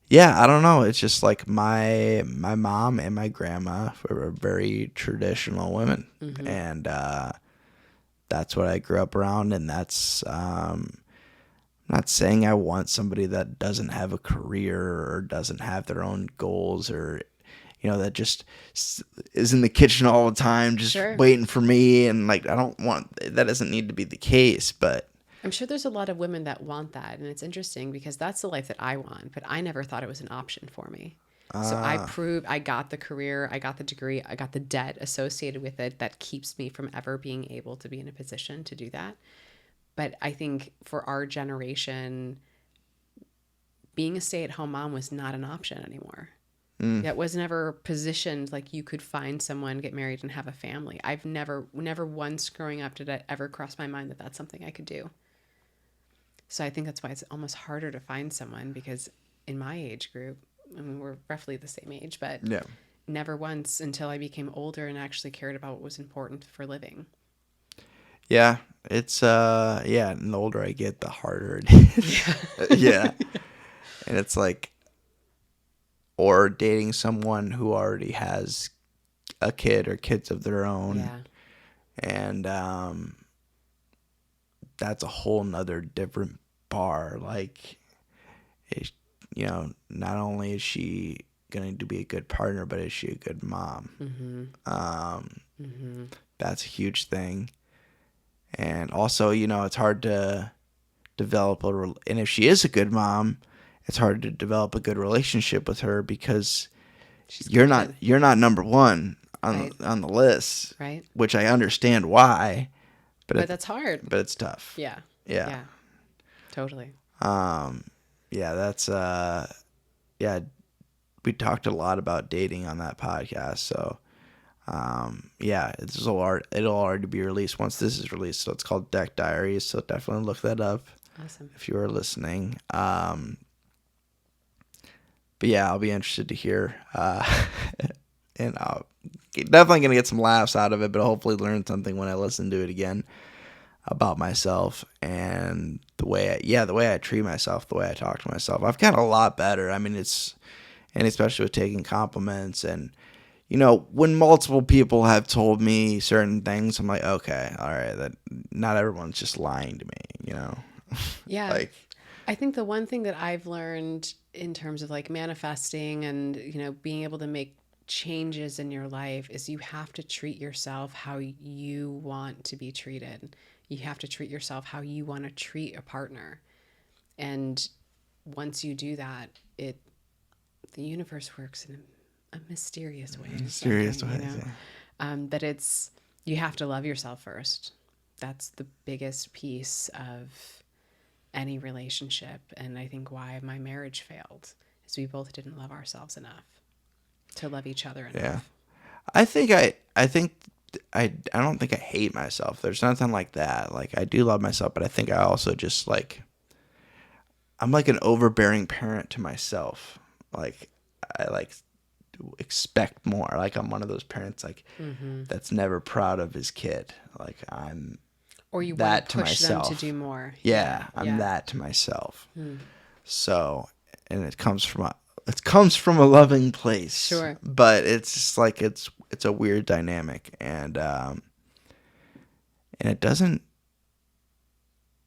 yeah, I don't know. It's just like my mom and my grandma were very traditional women, Mm-hmm. and that's what I grew up around, and that's I'm not saying I want somebody that doesn't have a career or doesn't have their own goals or that just is in the kitchen all the time just Sure. waiting for me, and like I don't want that. Doesn't need to be the case, but I'm sure there's a lot of women that want that. And it's interesting because that's the life that I want, but I never thought it was an option for me. So I uh proved I got the career, I got the degree, I got the debt associated with it that keeps me from ever being able to be in a position to do that. But I think for our generation, being a stay at home mom was not an option anymore. mm, That was never positioned like you could find someone, get married, and have a family. I've never once growing up did it ever cross my mind that that's something I could do. So I think that's why it's almost harder to find someone because in my age group, I mean, we're roughly the same age, but yeah. never once until I became older and actually cared about what was important for living. Yeah, it's yeah, and the older I get, the harder it is. Yeah. Yeah. And it's like, or dating someone who already has a kid or kids of their own, Yeah. and that's a whole nother different bar. Like, it, not only is she going to be a good partner, but is she a good mom? Mm-hmm. Um, Mm-hmm. that's a huge thing. And also, it's hard to develop and if she is a good mom, it's hard to develop a good relationship with her because She's you're not committed. you're not number one on Right. the list, Right. which I understand why, but But that's hard. but it's tough. Yeah. Yeah. Yeah. Totally. Um. Yeah. That's Yeah. We talked a lot about dating on that podcast, so yeah, it'll already be released once this is released. So it's called Deck Diaries. So definitely look that up Awesome. if you are listening. But yeah, I'll be interested to hear. And I'll definitely gonna get some laughs out of it, but hopefully learn something when I listen to it again about myself and the way I treat myself, the way I talk to myself. I've gotten a lot better. I mean, and especially with taking compliments and when multiple people have told me certain things, I'm like, okay, all right, that not everyone's just lying to me. Yeah. Like, I think the one thing that I've learned in terms of like manifesting and, being able to make changes in your life is you have to treat yourself how you want to be treated. You have to treat yourself how you want to treat a partner. And once you do that, the universe works in a mysterious way. serious Something, ways, yeah. that you have to love yourself first. That's the biggest piece of any relationship. And I think why my marriage failed is we both didn't love ourselves enough to love each other enough. Yeah. I think I don't think I hate myself. There's nothing like that. Like, I do love myself, but I think I also just like, I'm like an overbearing parent to myself. Like, I like expect more. Like, I'm one of those parents like that's never proud of his kid. Like, I'm Or you want that to to push them to myself. do more. Yeah, I'm Yeah. that to myself. So, and it comes from a loving place. Sure. But it's just like it's a weird dynamic, and it doesn't.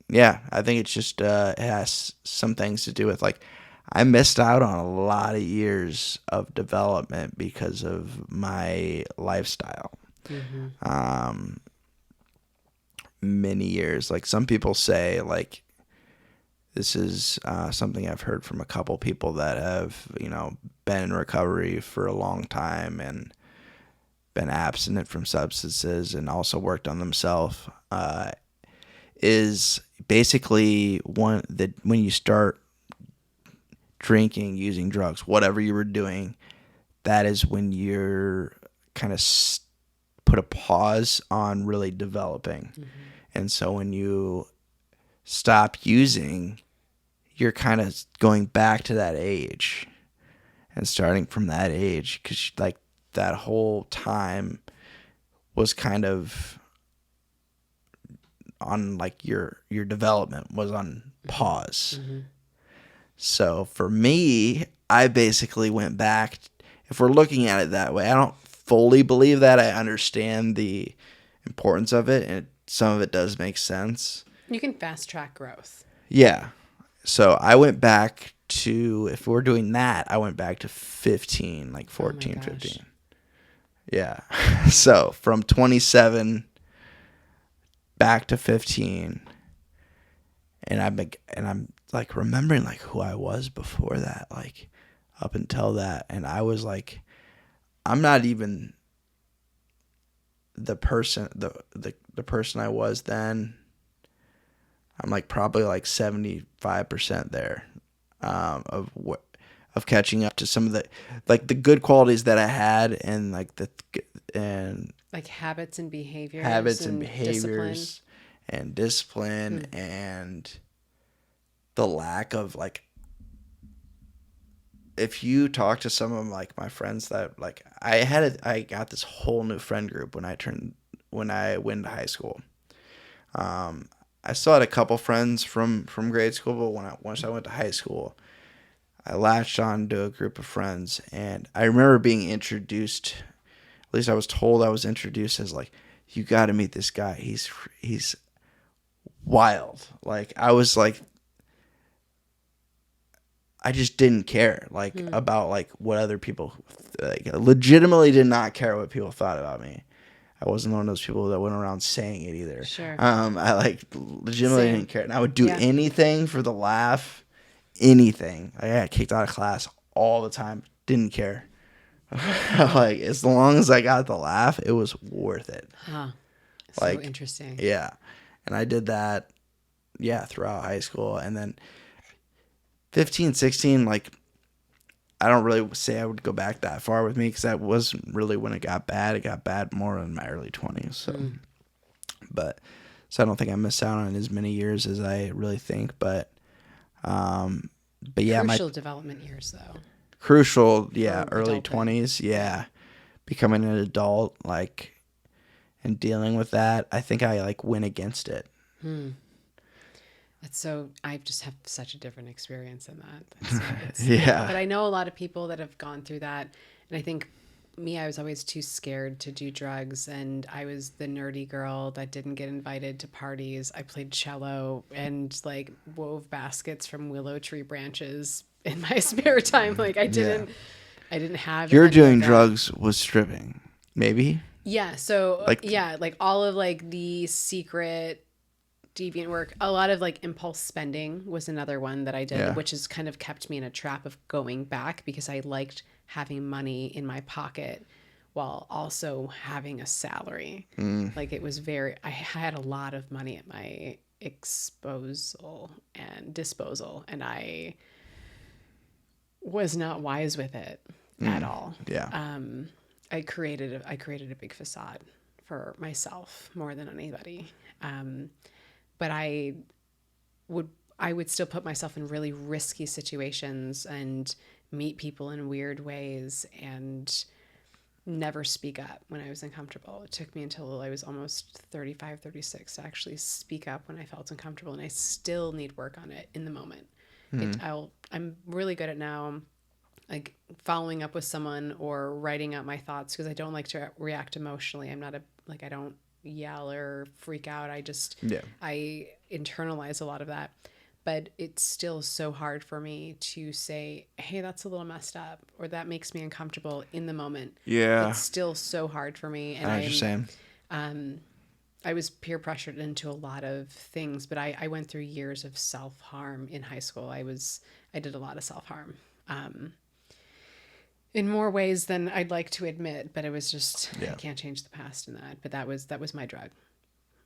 Yeah, I think it's just it has some things to do with like I missed out on a lot of years of development because of my lifestyle. Um, many years. Like, some people say, like, this is something I've heard from a couple people that have, been in recovery for a long time and been abstinent from substances and also worked on themselves. Is basically when you start drinking, using drugs, whatever you were doing, that is when you're kind of put a pause on really developing. And so when you stop using, you're kind of going back to that age and starting from that age, because like that whole time was kind of on like your development was on pause. So for me, I basically went back. If we're looking at it that way, I don't fully believe that. I understand the importance of it, and some of it does make sense. You can fast track growth. Yeah. So I went back to, if we're doing that, I went back to 15, like 14, 15. Yeah. So from 27 back to 15, and I'm like remembering like who I was before that, like up until that, and I was like, I'm not even the person the person I was then. I'm like probably like 75% there, of catching up to some of the like the good qualities that I had, and like Like habits and behaviors and discipline and the lack of like, if you talk to some of like my friends that like I got this whole new friend group when I went to high school. I still had a couple friends from grade school, but once I went to high school, I latched on to a group of friends, and I remember being introduced. At least I was told I was introduced as like, you got to meet this guy. He's wild. Like, I was like, I just didn't care like about like what other people, like, legitimately did not care what people thought about me. I wasn't one of those people that went around saying it either. Sure. I like legitimately didn't care, and I would do Yeah. anything for the laugh, anything. I got kicked out of class all the time. Didn't care. Like, as long as I got the laugh, it was worth it. Huh. Like, So interesting. Yeah, and I did that. Yeah, throughout high school, and then 15, 16, like, I don't really say I would go back that far with me, because that wasn't really when it got bad. It got bad more in my early 20s. So, so I don't think I missed out on as many years as I really think. But yeah, Crucial development years, though. Crucial, yeah, early adulthood. 20s, yeah. Becoming an adult, like, and dealing with that, I think I like went against it. That's so, I just have such a different experience in that. Yeah. But I know a lot of people that have gone through that. And I think I was always too scared to do drugs. And I was the nerdy girl that didn't get invited to parties. I played cello and like wove baskets from willow tree branches in my spare time. Like I didn't have You're any doing of that. drugs was stripping, maybe? Yeah. So Like- like all of like the secret deviant work, a lot of like impulse spending was another one that I did, which has kind of kept me in a trap of going back, because I liked having money in my pocket while also having a salary. Like, it was I had a lot of money at my disposal, and I was not wise with it at all. Yeah. I created a big facade for myself more than anybody. But would I would still put myself in really risky situations and meet people in weird ways and never speak up when I was uncomfortable. It took me until I was almost 35, 36 to actually speak up when I felt uncomfortable, and I still need work on it in the moment. I'm really good at now, like following up with someone or writing out my thoughts, because I don't like to react emotionally. I'm not I don't yell or freak out. I internalize a lot of that. But it's still so hard for me to say, hey, that's a little messed up, or that makes me uncomfortable in the moment. Yeah. It's still so hard for me. And I understand. I was peer pressured into a lot of things, but I went through years of self-harm in high school. I did a lot of self-harm. In more ways than I'd like to admit, but it was just, I can't change the past in that. But that was my drug,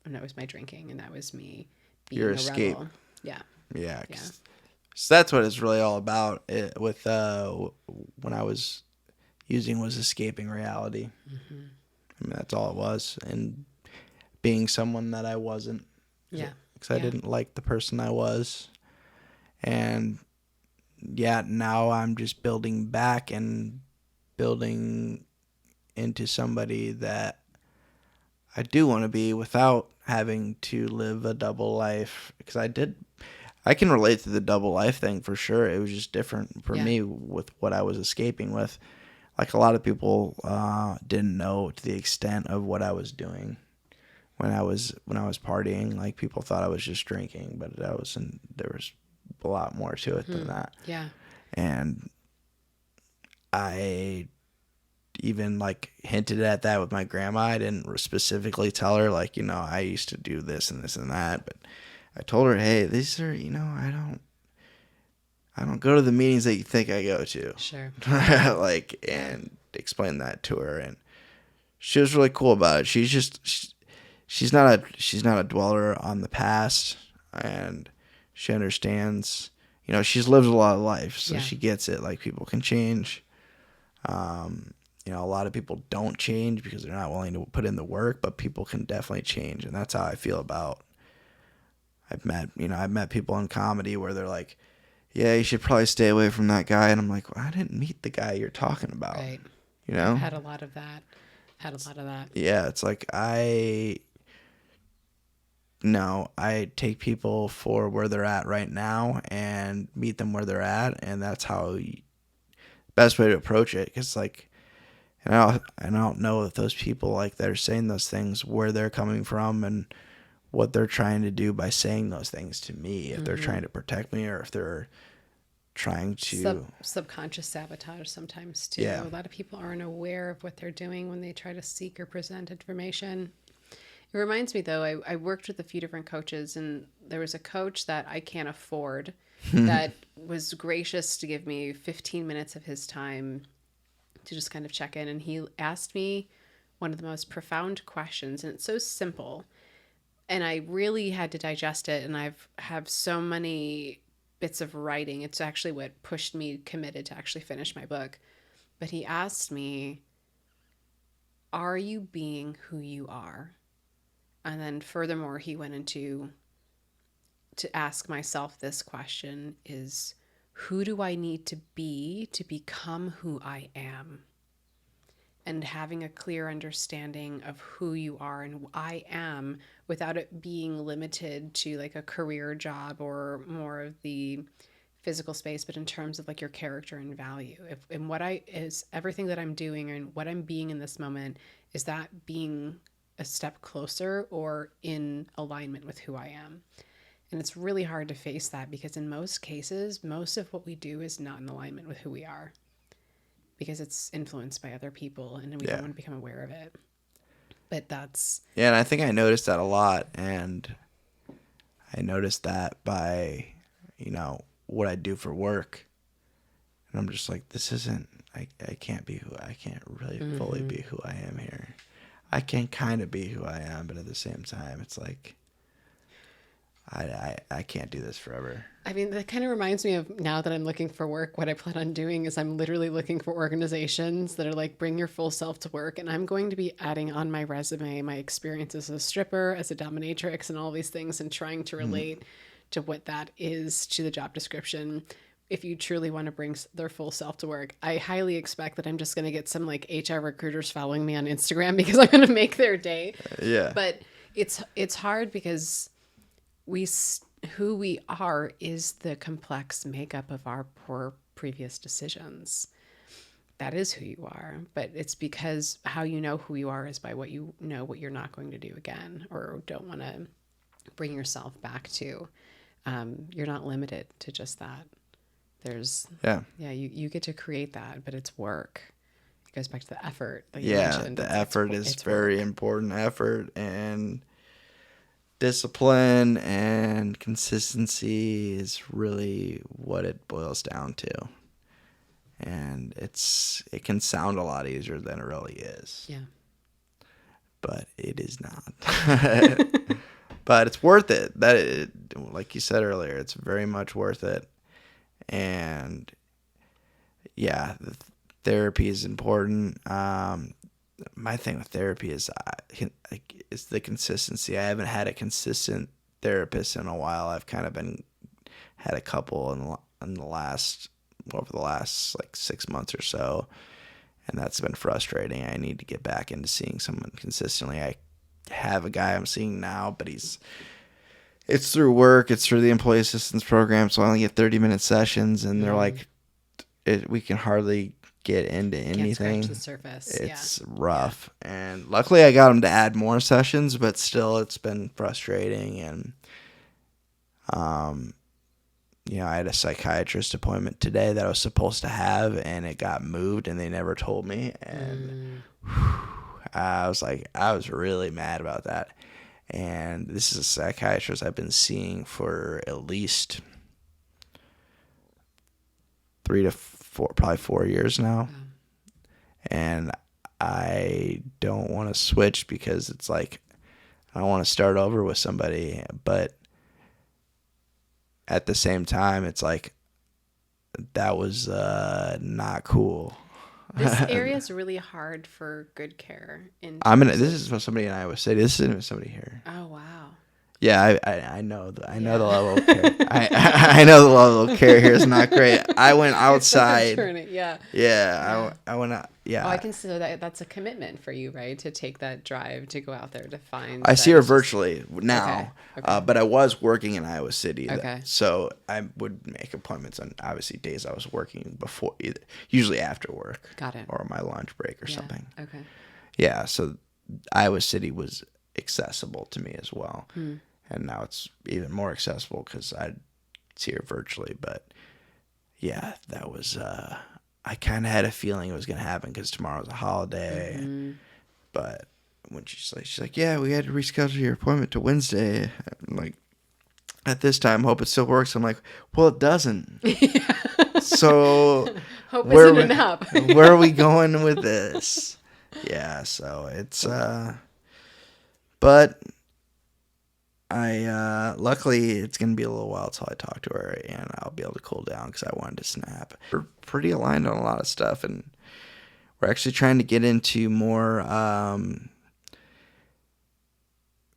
and that was my drinking, and that was me being Your a escape. rebel. Yeah. Yeah. So that's what it's really all about. With when I was using, was escaping reality. I mean, that's all it was, and being someone that I wasn't. Yeah. Because I didn't like the person I was, and now I'm just building back and building into somebody that I do want to be without having to live a double life. Because I can relate to the double life thing for sure. It was just different for me with what I was escaping with. Like, a lot of people didn't know to the extent of what I was doing when I was partying. Like, people thought I was just drinking, but there was a lot more to it than that. Yeah. And I even like hinted at that with my grandma. I didn't specifically tell her, like, I used to do this and this and that, but I told her, hey, these are, I don't go to the meetings that you think I go to. Sure. And explain that to her, and she was really cool about it. She's not a dweller on the past, and she understands. She's lived a lot of life, so she gets it. Like, people can change. A lot of people don't change because they're not willing to put in the work, but people can definitely change, and that's how I feel about. I've met people in comedy where they're like, yeah, you should probably stay away from that guy. And I'm like, well, I didn't meet the guy you're talking about. Right. I've had a lot of that. Yeah, it's like I take people for where they're at right now and meet them where they're at. And that's best way to approach it. Because, like, and I don't know if those people, like, that are saying those things, where they're coming from and what they're trying to do by saying those things to me. If they're trying to protect me, or if they're trying to subconscious sabotage sometimes too. A lot of people aren't aware of what they're doing when they try to seek or present information. It reminds me, though, I worked with a few different coaches, and there was a coach that I can't afford that was gracious to give me 15 minutes of his time to just kind of check in. And he asked me one of the most profound questions, and it's so simple, and I really had to digest it. And have so many bits of writing. It's actually what pushed me committed to actually finish my book. But he asked me, are you being who you are? And then furthermore, he went into to ask myself this question is, who do I need to be to become who I am? And having a clear understanding of who you are and I am, without it being limited to like a career job or more of the physical space, but in terms of like your character and value. And everything that I'm doing and what I'm being in this moment, is that being a step closer or in alignment with who I am? And it's really hard to face that, because in most cases, most of what we do is not in alignment with who we are, because it's influenced by other people and we don't want to become aware of it. But that's... Yeah, and I think I noticed that a lot. And I noticed that by, what I do for work. And I'm just like, this isn't... I can't really fully be who I am here. I can kind of be who I am, but at the same time, it's like... I can't do this forever. I mean, that kind of reminds me of now that I'm looking for work, what I plan on doing is I'm literally looking for organizations that are like, bring your full self to work. And I'm going to be adding on my resume my experience as a stripper, as a dominatrix, and all these things, and trying to relate to what that is to the job description. If you truly want to bring their full self to work, I highly expect that I'm just going to get some like HR recruiters following me on Instagram because I'm going to make their day. Yeah. But it's hard because who we are is the complex makeup of our poor previous decisions. That is who you are, but it's because how you know who you are is by what you know what you're not going to do again or don't want to bring yourself back to. You're not limited to just that. There's you get to create that, but it's work. It goes back to the effort that you mentioned. The effort is very important. Effort and discipline and consistency is really what it boils down to. And it can sound a lot easier than it really is. Yeah. But it is not. But it's worth it. Like you said earlier, it's very much worth it. And yeah, the therapy is important. My thing with therapy is the consistency. I haven't had a consistent therapist in a while. I've kind of had a couple over the last like 6 months or so, and that's been frustrating. I need to get back into seeing someone consistently. I have a guy I'm seeing now, but it's through work. It's through the employee assistance program, so I only get 30-minute sessions, and they're like, we can hardly get into anything. Can't scratch the surface. It's rough. And luckily I got him to add more sessions, but still it's been frustrating. And I had a psychiatrist appointment today that I was supposed to have, and it got moved and they never told me. And I was really mad about that. And this is a psychiatrist I've been seeing for at least 3 to 4, probably 4 years now. And I don't want to switch because it's like I want to start over with somebody, but at the same time it's like that was not cool. This area is really hard for good care. This is from somebody in Iowa City. This isn't even somebody here. Oh wow. Yeah, I know the level of care. I know the level of care here is not great. I went outside. I went out. Yeah. Oh, I consider that's a commitment for you, right? To take that drive to go out there to find. I see her virtually now, Okay. but I was working in Iowa City. Okay. So I would make appointments on obviously days I was working before, usually after work. Got it. Or my lunch break or something. Okay. Yeah. So Iowa City was accessible to me as well. And now it's even more accessible because I see her virtually. But yeah, that was, I kind of had a feeling it was going to happen because tomorrow's a holiday. But when she's like, yeah, we had to reschedule your appointment to Wednesday. I'm like, at this time, hope it still works. I'm like, well, it doesn't. So hope isn't enough. Where are we going with this? Yeah, so it's, but luckily it's going to be a little while till I talk to her and I'll be able to cool down because I wanted to snap. We're pretty aligned on a lot of stuff, and we're actually trying to get into more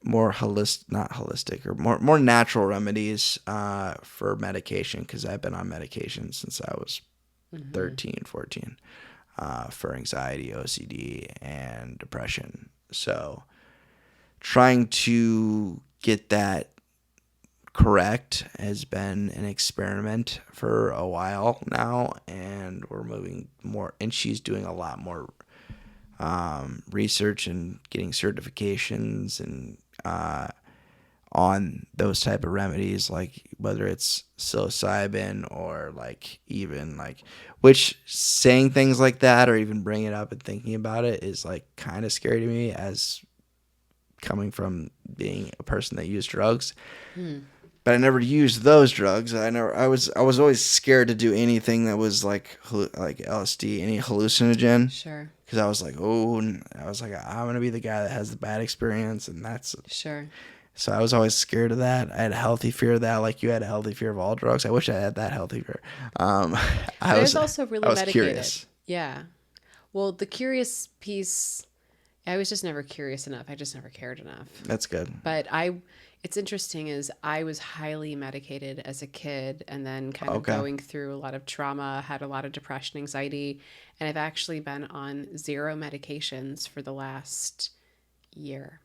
more natural remedies for medication, because I've been on medication since I was 13, 14 for anxiety, OCD, and depression. So trying to get that correct has been an experiment for a while now, and we're moving more, and she's doing a lot more research and getting certifications and on those type of remedies, like whether it's psilocybin or like even like, which saying things like that or even bringing it up and thinking about it is like kind of scary to me, as coming from being a person that used drugs. But I never used those drugs. I was always scared to do anything that was like LSD, any hallucinogen. Sure. Because I was like, I'm gonna be the guy that has the bad experience, and that's sure. So I was always scared of that. I had a healthy fear of that, like you had a healthy fear of all drugs. I wish I had that healthy fear. Um, But I it was was also I really was medicated. curious. Yeah. Well, the curious piece, I was just never curious enough. I just never cared enough. That's good. But it's interesting is I was highly medicated as a kid and then kind of Okay. going through a lot of trauma, had a lot of depression, anxiety, and I've actually been on 0 medications for the last year,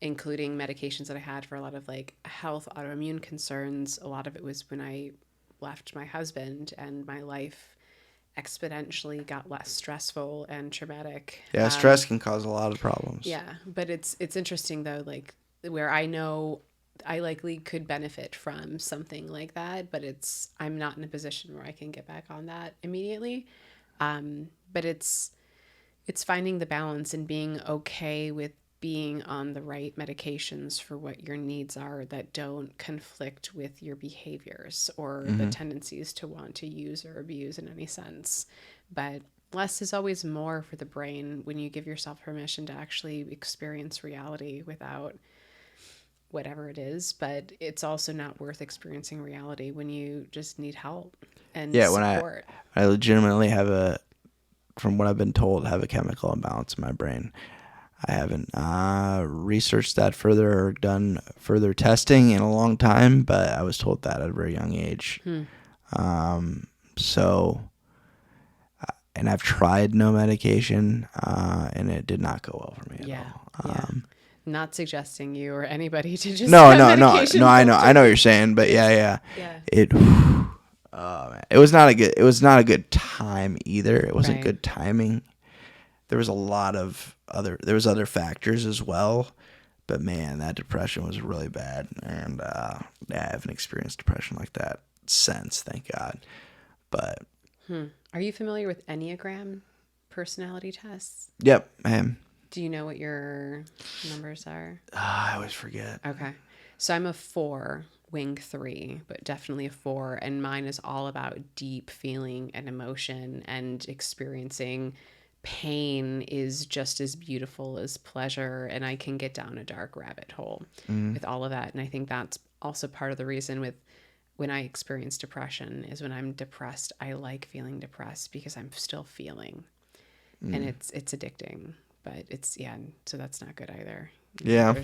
including medications that I had for a lot of like health autoimmune concerns. A lot of it was when I left my husband and my life exponentially got less stressful and traumatic. Yeah, stress can cause a lot of problems. Yeah, but it's interesting though, like where I know I likely could benefit from something like that, but I'm not in a position where I can get back on that immediately. But it's finding the balance and being okay with being on the right medications for what your needs are that don't conflict with your behaviors or the tendencies to want to use or abuse in any sense. But less is always more for the brain when you give yourself permission to actually experience reality without whatever it is. But it's also not worth experiencing reality when you just need help and Yeah, when support. I legitimately have from what I've been told, have a chemical imbalance in my brain. I haven't researched that further or done further testing in a long time, but I was told that at a very young age. So, and I've tried no medication, and it did not go well for me at Yeah. all. Yeah. Not suggesting you or anybody to just No, have no, no, medication no. I know filtered. what you're saying, but yeah. Yeah. It. Oh man, it was not a good. It was not a good time either. It wasn't Right. good timing. There was a lot of there was other factors as well, but man, that depression was really bad, and yeah, I haven't experienced depression like that since, thank God. But Are you familiar with Enneagram personality tests? yep, I am. Do you know what your numbers are? I always forget. Okay. So I'm a 4, wing 3, but definitely a 4. And mine is all about deep feeling and emotion, and experiencing pain is just as beautiful as pleasure. And I can get down a dark rabbit hole with all of that. And I think that's also part of the reason with when I experience depression is when I'm depressed, I like feeling depressed because I'm still feeling. And it's addicting, but so that's not good either. Yeah.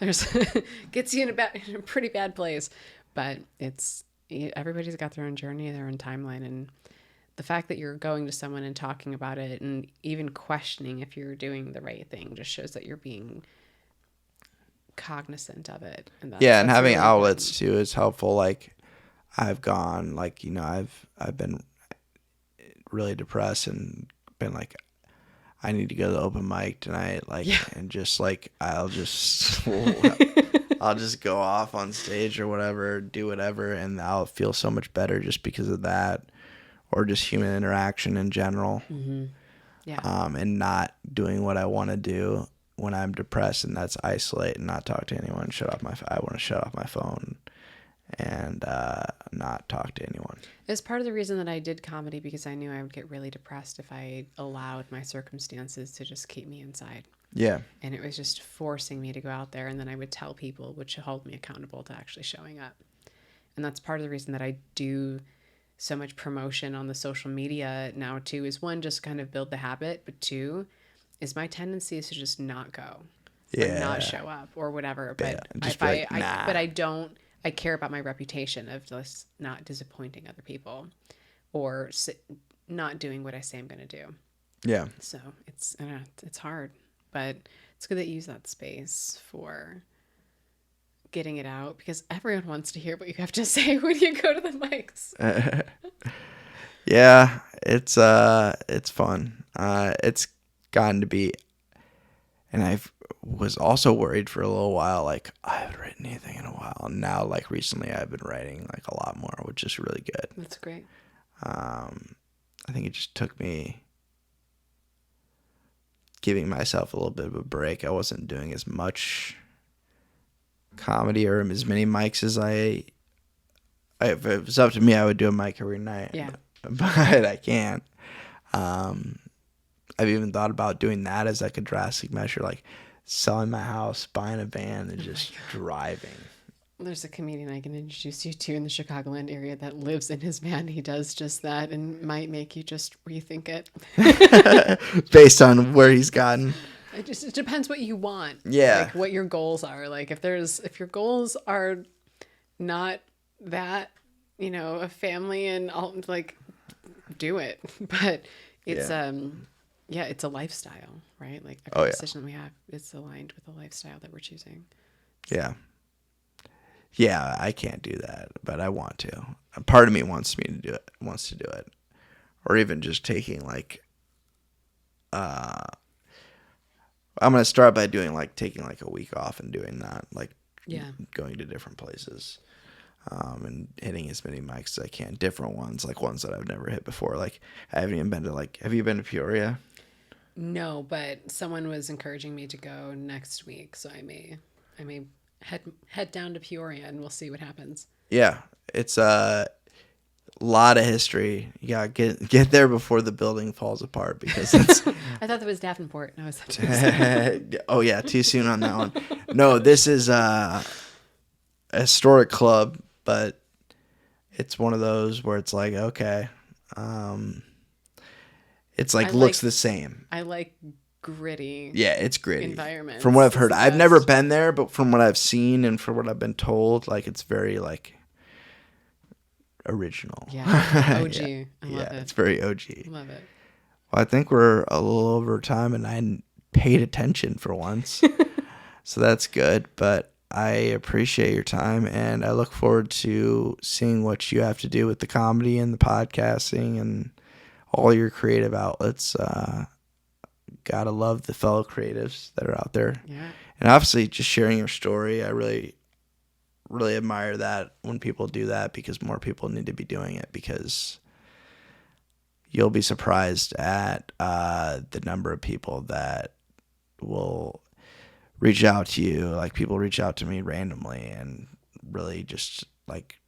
There's gets you in a pretty bad place, but everybody's got their own journey, their own timeline, and the fact that you're going to someone and talking about it and even questioning if you're doing the right thing just shows that you're being cognizant of it. And And having really outlets important. too is helpful. Like I've gone, like I've been really depressed and been like, I need to go to the open mic tonight, like, and just like I'll just go off on stage or whatever, do whatever, and I'll feel so much better just because of that, or just human interaction in general. Yeah. And not doing what I want to do when I'm depressed, and that's isolate and not talk to anyone. I want to shut off my phone and not talk to anyone. It's part of the reason that I did comedy, because I knew I would get really depressed if I allowed my circumstances to just keep me inside. Yeah. And it was just forcing me to go out there, and then I would tell people, which held me accountable to actually showing up. And that's part of the reason that I do so much promotion on the social media now too, is one, just kind of build the habit, but two is my tendency is to just not go or not show up or whatever. But just if be like, nah. but I care about my reputation of just not disappointing other people or not doing what I say I'm going to do. Yeah. So it's hard, but it's good that you use that space for getting it out, because everyone wants to hear what you have to say when you go to the mics. Yeah, it's fun. It's gotten to be, and I was also worried for a little while, like I haven't written anything in a while. And now, like recently, I've been writing like a lot more, which is really good. That's great. I think it just took me giving myself a little bit of a break. I wasn't doing as much comedy or as many mics as if it was up to me, I would do a mic every night. Yeah. But I can't. I've even thought about doing that as like a drastic measure. Like selling my house, buying a van, and just driving. There's a comedian I can introduce you to in the Chicagoland area that lives in his van. He does just that and might make you just rethink it. Based on where he's gotten. It depends what you want. Yeah. Like what your goals are. Like if your goals are not that, a family and all, like, do it. But it's it's a lifestyle, right? Like every decision we have is aligned with the lifestyle that we're choosing. Yeah. Yeah, I can't do that, but I want to. A part of me wants to do it. Or even just taking like I'm going to start by taking like a week off and doing that, like going to different places. And hitting as many mics as I can, different ones, like ones that I've never hit before. Like I haven't even been to have you been to Peoria? No, but someone was encouraging me to go next week, so I may head down to Peoria and we'll see what happens. Yeah, it's a lot of history. You gotta get there before the building falls apart because it's. I thought that was Davenport. No, Oh yeah, too soon on that one. No, this is a historic club, but it's one of those where it's like, okay, it's like looks the same. I like gritty. Yeah, it's gritty environment. From what I've heard, I've never been there, but from what I've seen and from what I've been told, like it's very like original. Yeah, OG. I love it. It's very OG. Love it. Well, I think we're a little over time, and I paid attention for once, so that's good. But I appreciate your time, and I look forward to seeing what you have to do with the comedy and the podcasting and all your creative outlets. Gotta love the fellow creatives that are out there. Yeah. And obviously just sharing your story. I really, really admire that when people do that, because more people need to be doing it, because you'll be surprised at the number of people that will reach out to you. Like people reach out to me randomly and really just like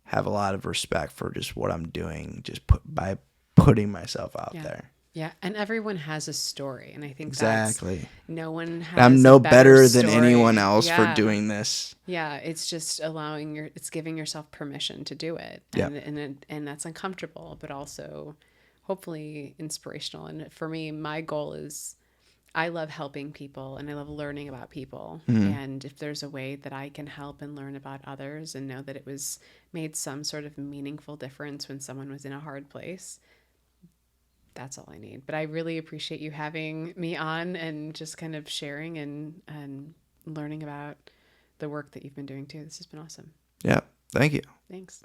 have a lot of respect for just what I'm doing, just by putting myself out there. Yeah, and everyone has a story, and I think exactly. No one has. I'm no better story than anyone else for doing this. Yeah, it's just it's giving yourself permission to do it, and that's uncomfortable, but also hopefully inspirational. And for me, my goal is, I love helping people and I love learning about people. Mm-hmm. And if there's a way that I can help and learn about others and know that it was made some sort of meaningful difference when someone was in a hard place, that's all I need. But I really appreciate you having me on and just kind of sharing and learning about the work that you've been doing too. This has been awesome. Yeah. Thank you. Thanks.